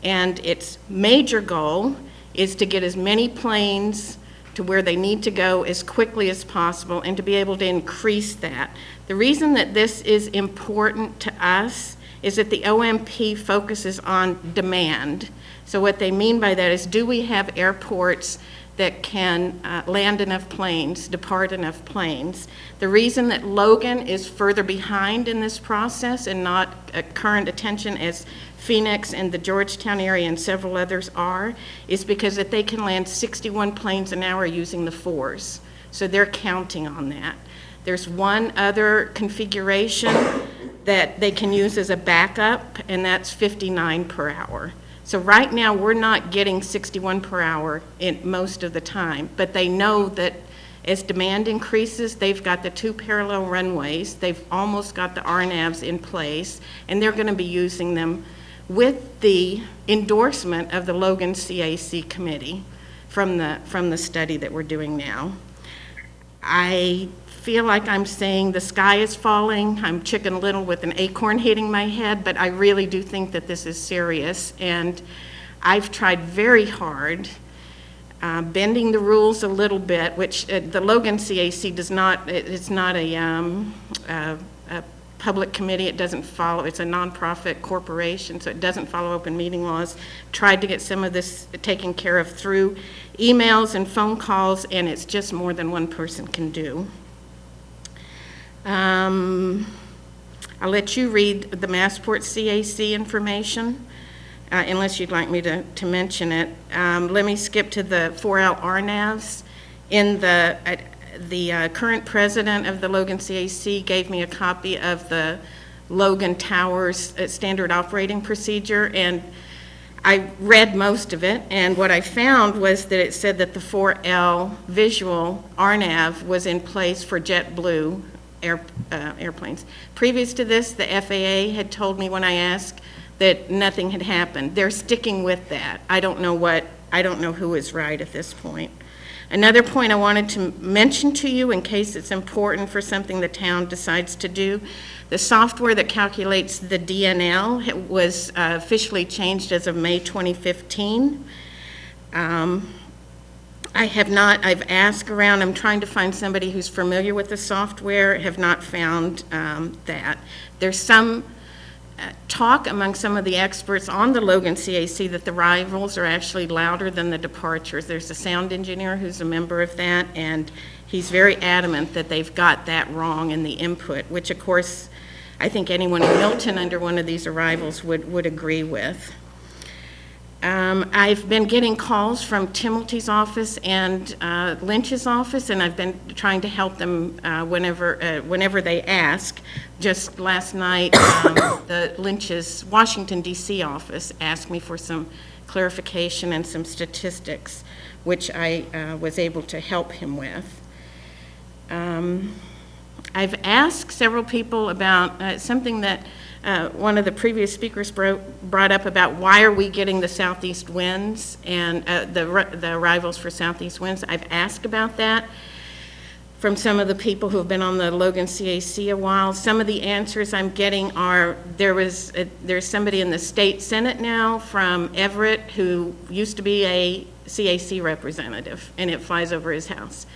and its major goal is to get as many planes to where they need to go as quickly as possible and to be able to increase that. The reason that this is important to us is that the OMP focuses on demand. So what they mean by that is, do we have airports that can land enough planes, depart enough planes? The reason that Logan is further behind in this process and not at current attention as Phoenix and the Georgetown area and several others are, is because that they can land 61 planes an hour using the 4s. So they're counting on that. There's one other configuration that they can use as a backup, and that's 59 per hour. So right now, we're not getting 61 per hour in most of the time, but they know that as demand increases, they've got the 2 parallel runways, they've almost got the RNAVs in place, and they're going to be using them with the endorsement of the Logan CAC committee from the study that we're doing now. I feel like I'm saying the sky is falling. I'm Chicken Little with an acorn hitting my head, but I really do think that this is serious, and I've tried very hard bending the rules a little bit, which the Logan CAC does not, it's not a public committee. It doesn't follow, it's a nonprofit corporation, so it doesn't follow open meeting laws. Tried to get some of this taken care of through emails and phone calls, and it's just more than one person can do. I'll let you read the Massport CAC information, unless you'd like me to mention it. Let me skip to the 4L RNAVs. In the current president of the Logan CAC gave me a copy of the Logan Towers standard operating procedure, and I read most of it, and what I found was that it said that the 4L visual RNAV was in place for JetBlue airplanes. Previous to this, the FAA had told me when I asked that nothing had happened. They're sticking with that. I don't know who is right at this point. Another point I wanted to mention to you in case it's important for something the town decides to do, the software that calculates the DNL was officially changed as of May 2015. I've asked around, I'm trying to find somebody who's familiar with the software, have not found that. There's some talk among some of the experts on the Logan CAC that the arrivals are actually louder than the departures. There's a sound engineer who's a member of that, and he's very adamant that they've got that wrong in the input, which of course I think anyone in Milton under one of these arrivals would agree with. I've been getting calls from Timilty's office and Lynch's office, and I've been trying to help them whenever they ask. Just last night, the Lynch's Washington, D.C. office asked me for some clarification and some statistics, which I was able to help him with. I've asked several people about something that one of the previous speakers brought up about why are we getting the southeast winds and the arrivals for southeast winds. I've asked about that from some of the people who have been on the Logan CAC a while. Some of the answers I'm getting are there's somebody in the state senate now from Everett who used to be a CAC representative, and it flies over his house.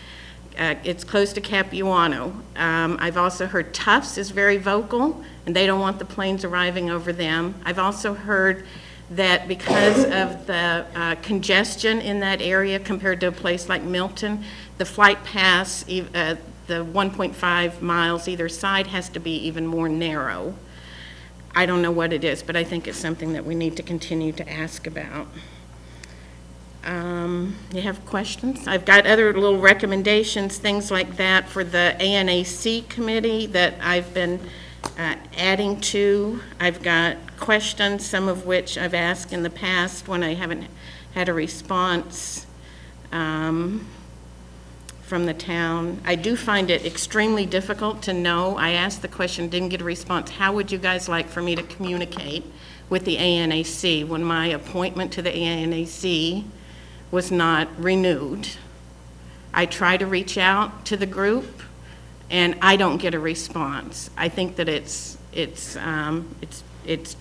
It's close to Capuano. I've also heard Tufts is very vocal, and they don't want the planes arriving over them. I've also heard that because of the congestion in that area compared to a place like Milton, the flight paths, the 1.5 miles either side has to be even more narrow. I don't know what it is, but I think it's something that we need to continue to ask about. You have questions? I've got other little recommendations, things like that for the ANAC committee that I've been adding to. I've got questions, some of which I've asked in the past when I haven't had a response from the town. I do find it extremely difficult to know. I asked the question, didn't get a response. How would you guys like for me to communicate with the ANAC when my appointment to the ANAC was not renewed? I try to reach out to the group, and I don't get a response. I think that it's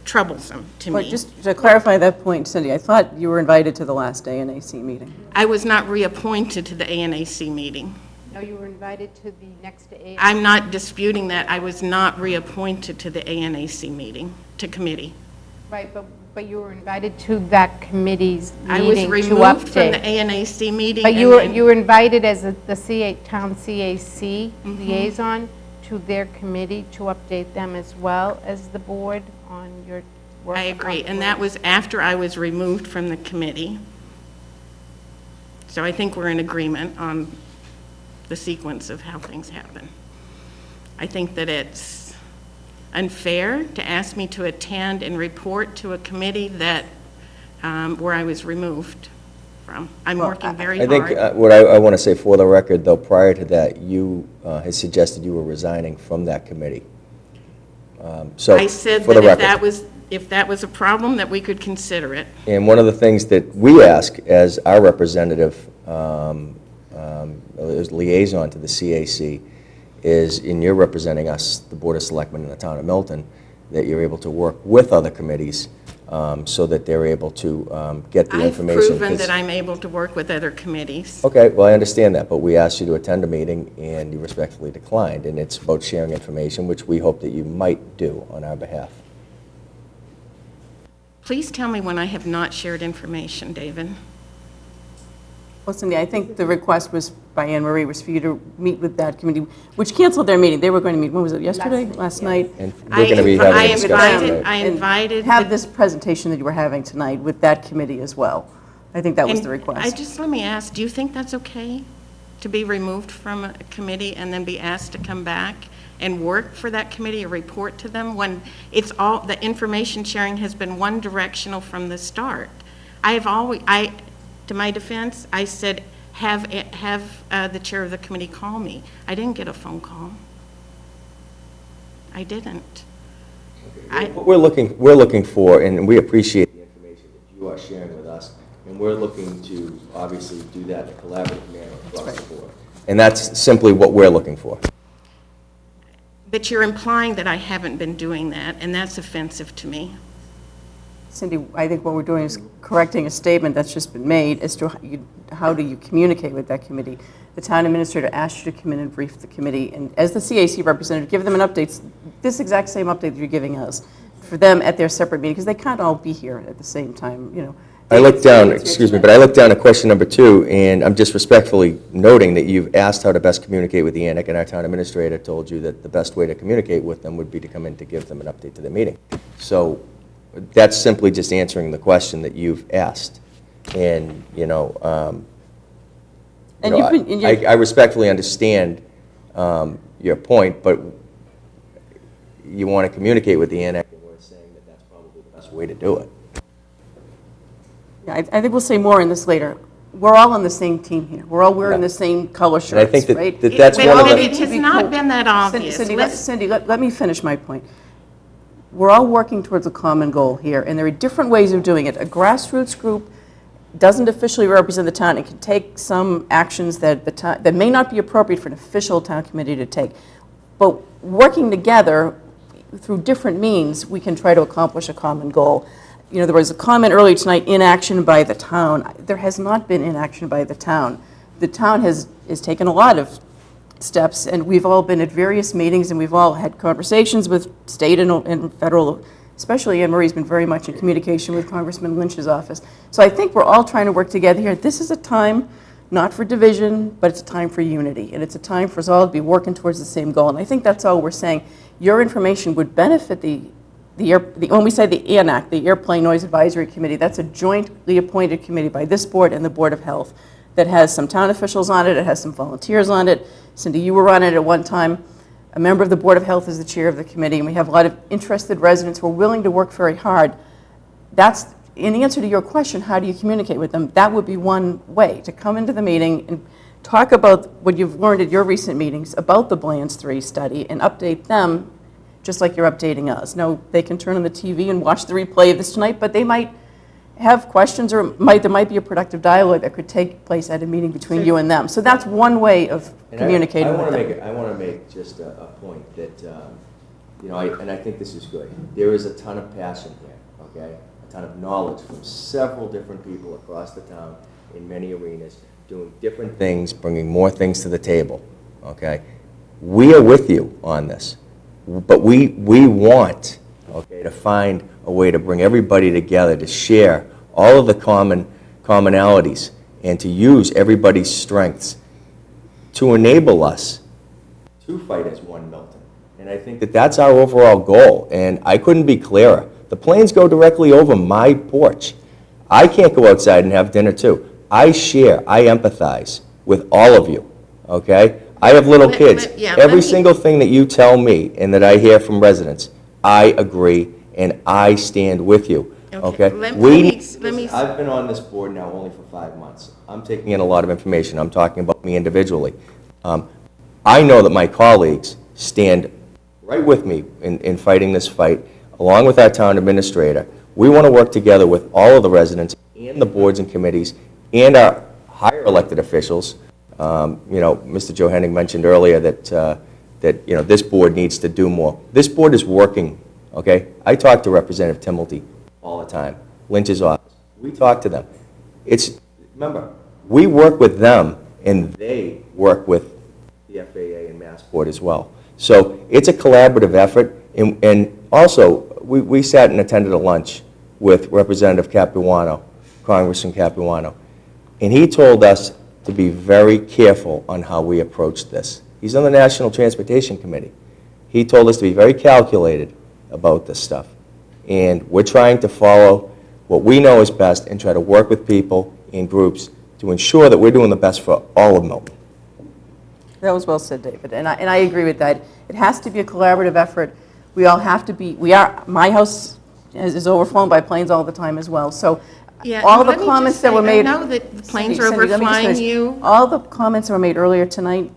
troublesome to But me. just to clarify that point, Cindy, I thought you were invited to the last ANAC meeting. I was not reappointed to the ANAC meeting. No, you were invited to the next A. I'm not disputing that. I was not reappointed to the ANAC meeting, to committee. Right, but you were invited to that committee's I was meeting to removed from the update. ANAC meeting. But and then- you were invited as the town CAC Mm-hmm. liaison to their committee to update them as well as the board on your work. I agree, and that was after I was removed from the committee. So I think we're in agreement on the sequence of how things happen. I think that it's unfair to ask me to attend and report to a committee that, where I was removed from. I'm working very I hard. think what I want to say for the record, though, prior to that, you had suggested you were resigning from that committee. So, I said for that the record. if that was a problem, that we could consider it. And one of the things that we ask as our representative, as liaison to the CAC, is, in you're representing us, the Board of Selectmen in the town of Milton, that you're able to work with other committees so that they're able to get the I've information. proven 'cause- that I'm able to work with other committees. Okay, well, I understand that, but we asked you to attend a meeting, and you respectfully declined, and it's about sharing information, which we hope that you might do on our behalf. Please tell me when I have not shared information, David. Well, Cindy, I think the request was by Anne Marie was for you to meet with that committee, which canceled their meeting. They were going to meet, when was it, yesterday? Last night? And we're going to be having a discussion invited- about I it. invited. Have the- this presentation that you were having tonight with that committee as well. I think that was and the request. let me ask, do you think that's okay? To be removed from a committee and then be asked to come back and work for that committee or report to them when it's all, the information sharing has been one directional from the start? To my defense, I said, have the chair of the committee call me. I didn't get a phone call. I didn't. What we're looking for, and we appreciate the information that you are sharing with us, and we're looking to obviously do that in a collaborative manner across the board. And that's simply what we're looking for. But you're implying that I haven't been doing that, and that's offensive to me. Cindy, I think what we're doing is correcting a statement that's just been made as to how do you communicate with that committee. The town administrator asked you to come in and brief the committee, and as the CAC representative, give them an update, this exact same update that you're giving us, for them at their separate meeting, because they can't all be here at the same time, you know. I looked down, excuse me, but I looked down at question number 2, and I'm just respectfully noting that you've asked how to best communicate with the ANAC, and our town administrator told you that the best way to communicate with them would be to come in to give them an update to their meeting. So that's simply just answering the question that you've asked. And, I respectfully understand your point, but you want to communicate with the ANAC, and we're saying that that's probably the best way to do it. Yeah, I think we'll say more on this later. We're all on the same team here. We're all wearing the same color shirts, And I think right? that's But one of the... it has not been that obvious. Cindy, let me finish my point. We're all working towards a common goal here, and there are different ways of doing it. A grassroots group doesn't officially represent the town. It can take some actions that may not be appropriate for an official town committee to take. But working together through different means, we can try to accomplish a common goal. You know, there was a comment earlier tonight, inaction by the town. There has not been inaction by the town. The town has taken a lot of steps, and we've all been at various meetings, and we've all had conversations with state and federal, especially Anne Marie's been very much in communication with Congressman Lynch's office. So I think we're all trying to work together here. This is a time not for division, but it's a time for unity, and it's a time for us all to be working towards the same goal. And I think that's all we're saying. Your information would benefit when we say the ANAC, the Airplane Noise Advisory Committee, that's a jointly appointed committee by this board and the Board of Health that has some town officials on it, it has some volunteers on it. Cindy, you were on it at one time. A member of the Board of Health is the chair of the committee, and we have a lot of interested residents who are willing to work very hard. That's, in answer to your question, how do you communicate with them? That would be one way, to come into the meeting and talk about what you've learned at your recent meetings about the Bland's 3 study and update them just like you're updating us. Now, they can turn on the TV and watch the replay of this tonight, but they might have questions, or there might be a productive dialogue that could take place at a meeting between you and them. So that's one way of communicating with them. I want to make just a point that, and I think this is good. There is a ton of passion here, okay? A ton of knowledge from several different people across the town in many arenas, doing different things, bringing more things to the table, okay? We are with you on this, but we want, okay, to find a way to bring everybody together, to share all of the commonalities, and to use everybody's strengths to enable us to fight as one Milton. And I think that that's our overall goal, and I couldn't be clearer. The planes go directly over my porch. I can't go outside and have dinner too. I share, I empathize with all of you, okay? I have little kids. Every single thing that you tell me and that I hear from residents, I agree and I stand with you, okay? I've been on this board now only for 5 months. I'm taking in a lot of information. I'm talking about me individually. I know that my colleagues stand right with me in fighting this fight, along with our town administrator. We want to work together with all of the residents and the boards and committees and our higher elected officials. Mr. Joe Henning mentioned earlier that this board needs to do more. This board is working, okay? I talk to Representative Timilty all the time, Lynch's office. We talk to them. Remember, we work with them and they work with the FAA and Massport as well. So it's a collaborative effort, and also we sat and attended a lunch with Representative Capuano, Congressman Capuano, and he told us to be very careful on how we approach this. He's on the National Transportation Committee. He told us to be very calculated about this stuff, and we're trying to follow what we know is best and try to work with people in groups to ensure that we're doing the best for all of Milton. That was well said, David, and I agree with that. It has to be a collaborative effort. We all have to be, my house is overflown by planes all the time as well, so all the comments that were made. I know that the planes are overflying you. All the comments that were made earlier tonight,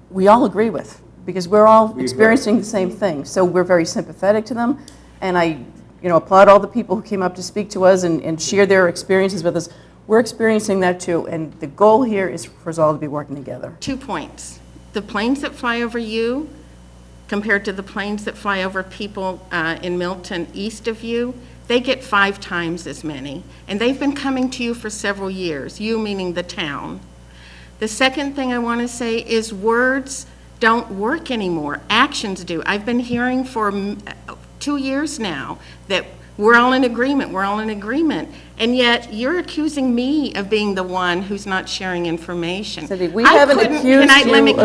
we all agree with, because we're all experiencing the same thing. So we're very sympathetic to them, and I applaud all the people who came up to speak to us and share their experiences with us. We're experiencing that too, and the goal here is for us all to be working together. 2 points. The planes that fly over you compared to the planes that fly over people in Milton east of you, they get 5 times as many. And they've been coming to you for several years, you meaning the town. The second thing I want to say is words don't work anymore. Actions do. I've been hearing for 2 years now that we're all in agreement, we're all in agreement. And yet you're accusing me of being the one who's not sharing information. Cindy, we haven't accused you of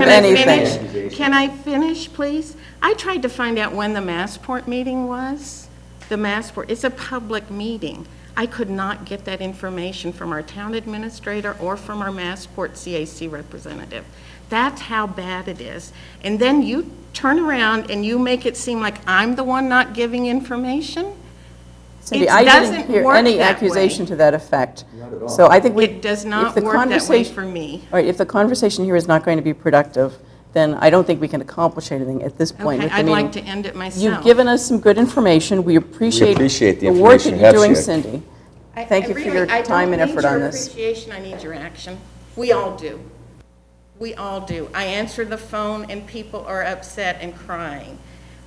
anything. Can I finish, please? I tried to find out when the Massport meeting was. The Massport, it's a public meeting. I could not get that information from our town administrator or from our Massport CAC representative. That's how bad it is. And then you turn around and you make it seem like I'm the one not giving information? Cindy, I didn't hear any accusation to that effect. Not at all. So I think It does not work that way for me. All right, if the conversation here is not going to be productive, then I don't think we can accomplish anything at this point with the Okay, I'd meeting. like to end it myself. You've given us some good information. We appreciate the work that information you you're have doing, shared. Cindy. Thank you for your time and effort on this. I don't need your appreciation, I need your action. We all do. We all do. I answer the phone and people are upset and crying.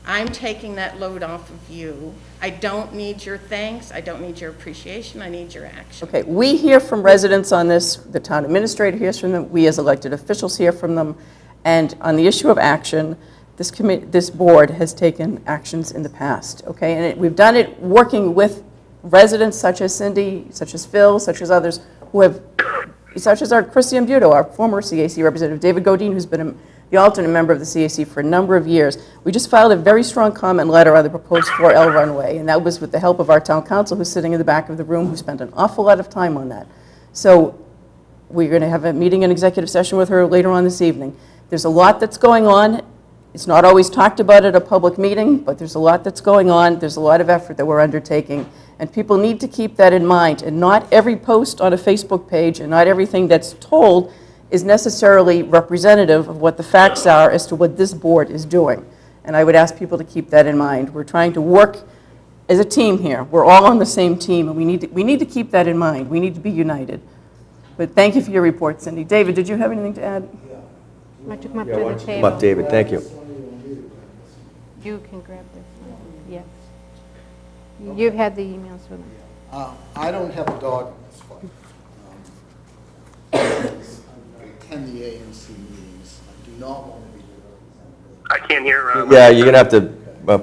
I'm taking that load off of you. I don't need your thanks, I don't need your appreciation, I need your action. Okay, we hear from residents on this, the town administrator hears from them, we as elected officials hear from them, and on the issue of action, this board has taken actions in the past, okay? And we've done it working with residents such as Cindy, such as Phil, such as others who have, such as our Christian Buto, our former CAC representative, David Godine, who's been the alternate member of the CAC for a number of years. We just filed a very strong comment letter on the proposed 4L runway, and that was with the help of our town council, who's sitting in the back of the room, who spent an awful lot of time on that. So we're going to have a meeting, an executive session with her later on this evening. There's a lot that's going on. It's not always talked about at a public meeting, but there's a lot that's going on. There's a lot of effort that we're undertaking, and people need to keep that in mind. And not every post on a Facebook page and not everything that's told is necessarily representative of what the facts are as to what this board is doing. And I would ask people to keep that in mind. We're trying to work as a team here. We're all on the same team, and we need to keep that in mind. We need to be united. But thank you for your report, Cindy. David, did you have anything to add? Why don't you come up to the Come table? up, David, thank you. You can grab this one, yes. You've had the emails with them. I don't have a dog in this fight. I attend the ANC meetings. I do not want to be the I can't hear. Yeah, you're going to have to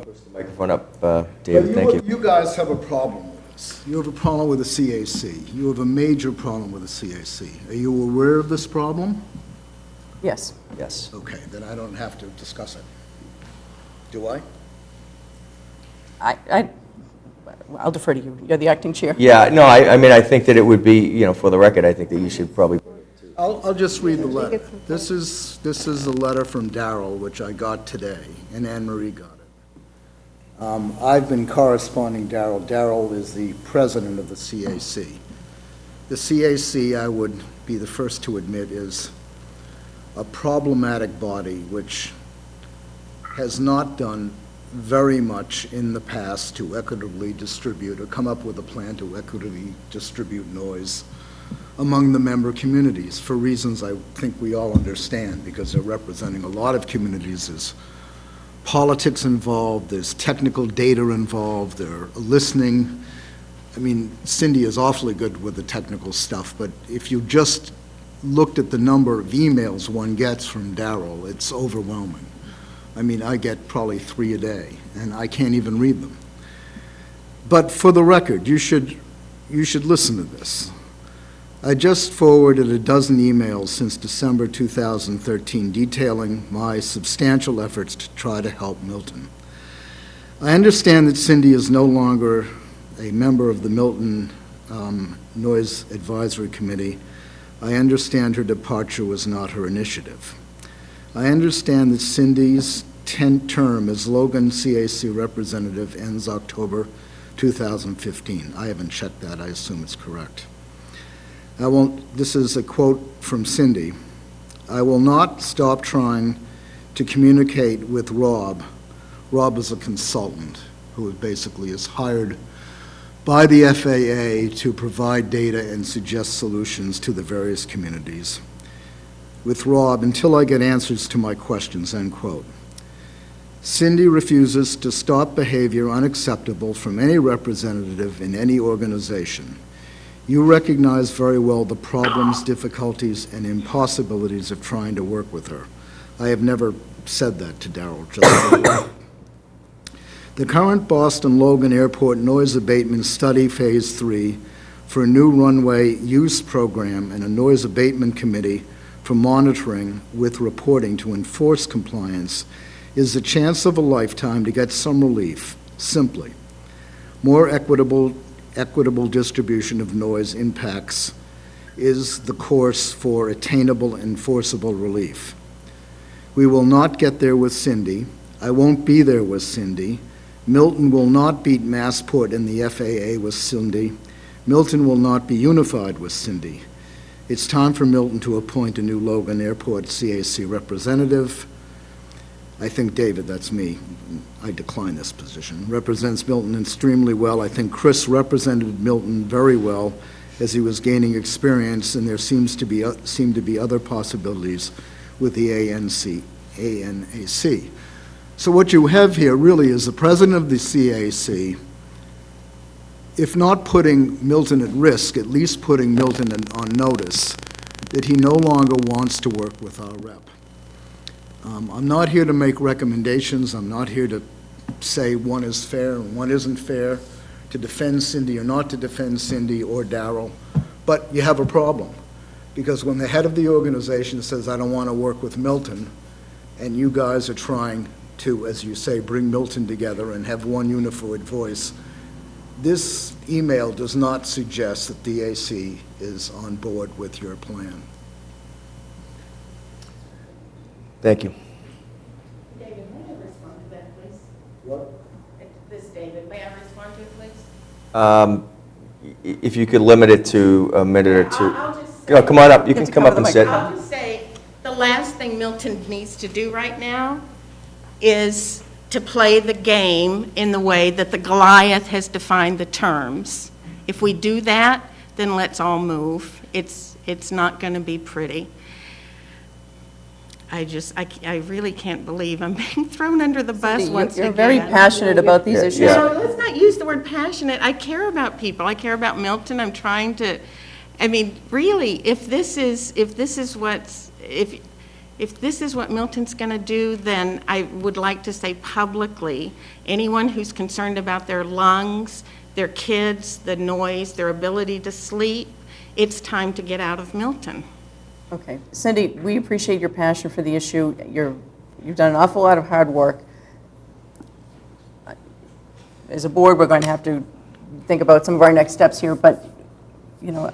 push the microphone up, David, thank you. You guys have a problem with this. You have a problem with the CAC. You have a major problem with the CAC. Are you aware of this problem? Yes. Yes. Okay, then I don't have to discuss it. Do I? I'll defer to you. You're the acting chair. Yeah, no, I mean, I think that it would be, you know, for the record, I think that you should probably, I'll just read the letter. This is a letter from Darrell, which I got today, and Anne Marie got it. I've been corresponding Darrell. Darrell is the president of the CAC. The CAC, I would be the first to admit, is a problematic body which has not done very much in the past to equitably distribute or come up with a plan to equitably distribute noise among the member communities for reasons I think we all understand, because they're representing a lot of communities. There's politics involved, there's technical data involved, they're listening. I mean, Cindy is awfully good with the technical stuff, but if you just looked at the number of emails one gets from Darrell, it's overwhelming. I mean, I get probably 3 a day, and I can't even read them. But for the record, you should listen to this. I just forwarded a dozen emails since December 2013 detailing my substantial efforts to try to help Milton. I understand that Cindy is no longer a member of the Milton Noise Advisory Committee. I understand her departure was not her initiative. I understand that Cindy's term as Logan CAC representative ends October 2015. I haven't checked that. I assume it's correct. This is a quote from Cindy. I will not stop trying to communicate with Rob. Rob is a consultant who basically is hired by the FAA to provide data and suggest solutions to the various communities. With Rob, until I get answers to my questions, end quote. Cindy refuses to stop behavior unacceptable from any representative in any organization. You recognize very well the problems, difficulties, and impossibilities of trying to work with her. I have never said that to Darrell. The current Boston Logan Airport Noise Abatement Study Phase 3 for a new runway use program and a noise abatement committee for monitoring with reporting to enforce compliance is the chance of a lifetime to get some relief, simply. More equitable distribution of noise impacts is the course for attainable, enforceable relief. We will not get there with Cindy. I won't be there with Cindy. Milton will not beat Massport and the FAA with Cindy. Milton will not be unified with Cindy. It's time for Milton to appoint a new Logan Airport CAC representative. I think David, that's me, I decline this position, represents Milton extremely well. I think Chris represented Milton very well as he was gaining experience, and there seem to be other possibilities with the ANAC. So what you have here really is the president of the CAC, if not putting Milton at risk, at least putting Milton on notice that he no longer wants to work with our rep. I'm not here to make recommendations. I'm not here to say one is fair and one isn't fair, to defend Cindy or not to defend Cindy or Darrell. But you have a problem, because when the head of the organization says, I don't want to work with Milton, and you guys are trying to, as you say, bring Milton together and have one unified voice, this email does not suggest that the AC is on board with your plan. Thank you. David, may I respond to that, please? What? This, David, may I respond to it, please? If you could limit it to a minute or two. I'll just Oh, come on up. You can to come cover up and the sit. I'll just say last thing Milton needs to do right now is to play the game in the way that the Goliath has defined the terms. If we do that, then let's all move. It's not going to be pretty. I really can't believe I'm being thrown under the bus once again. You're very passionate about these issues. No, let's not use the word passionate. I care about people. I care about Milton. I'm trying to, I mean, really, if this is what Milton's going to do, then I would like to say publicly, anyone who's concerned about their lungs, their kids, the noise, their ability to sleep, it's time to get out of Milton. Okay. Cindy, we appreciate your passion for the issue. You've done an awful lot of hard work. As a board, we're going to have to think about some of our next steps here, but, you know,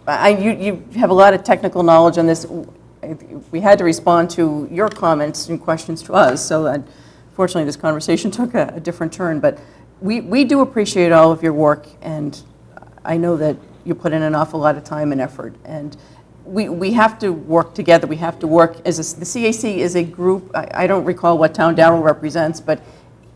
you have a lot of technical knowledge on this. We had to respond to your comments and questions to us, so unfortunately this conversation took a different turn, but we do appreciate all of your work, and I know that you put in an awful lot of time and effort, and we have to work together. We have to work as the CAC is a group. I don't recall what town Darrell represents, but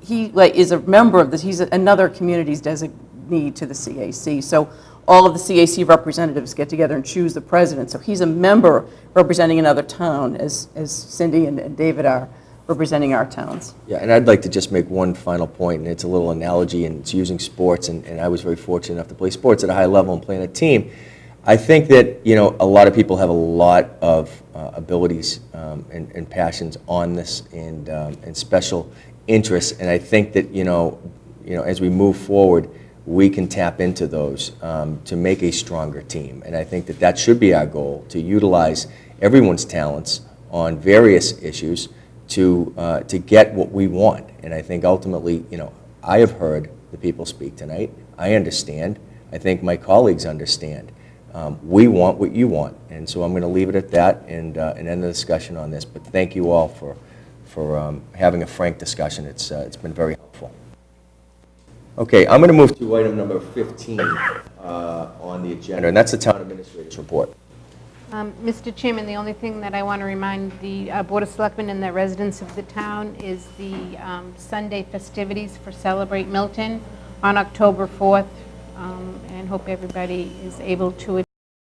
he is a member of this. He's another community's designee to the CAC. So all of the CAC representatives get together and choose the president. So he's a member representing another town, as Cindy and David are representing our towns. Yeah, and I'd like to just make one final point, and it's a little analogy, and it's using sports, and I was very fortunate enough to play sports at a high level and play in a team. I think that, you know, a lot of people have a lot of abilities and passions on this and special interests, and I think that, you know, as we move forward, we can tap into those to make a stronger team. And I think that that should be our goal, to utilize everyone's talents on various issues to get what we want. And I think ultimately, you know, I have heard the people speak tonight. I understand. I think my colleagues understand. We want what you want. And so I'm going to leave it at that and end the discussion on this. But thank you all for having a frank discussion. It's been very helpful. Okay, I'm going to move to item number 15 on the agenda, and that's the Town Administrator's Report. Mr. Chairman, the only thing that I want to remind the Board of Selectmen and the residents of the town is the Sunday festivities for Celebrate Milton on October 4th, and hope everybody is able to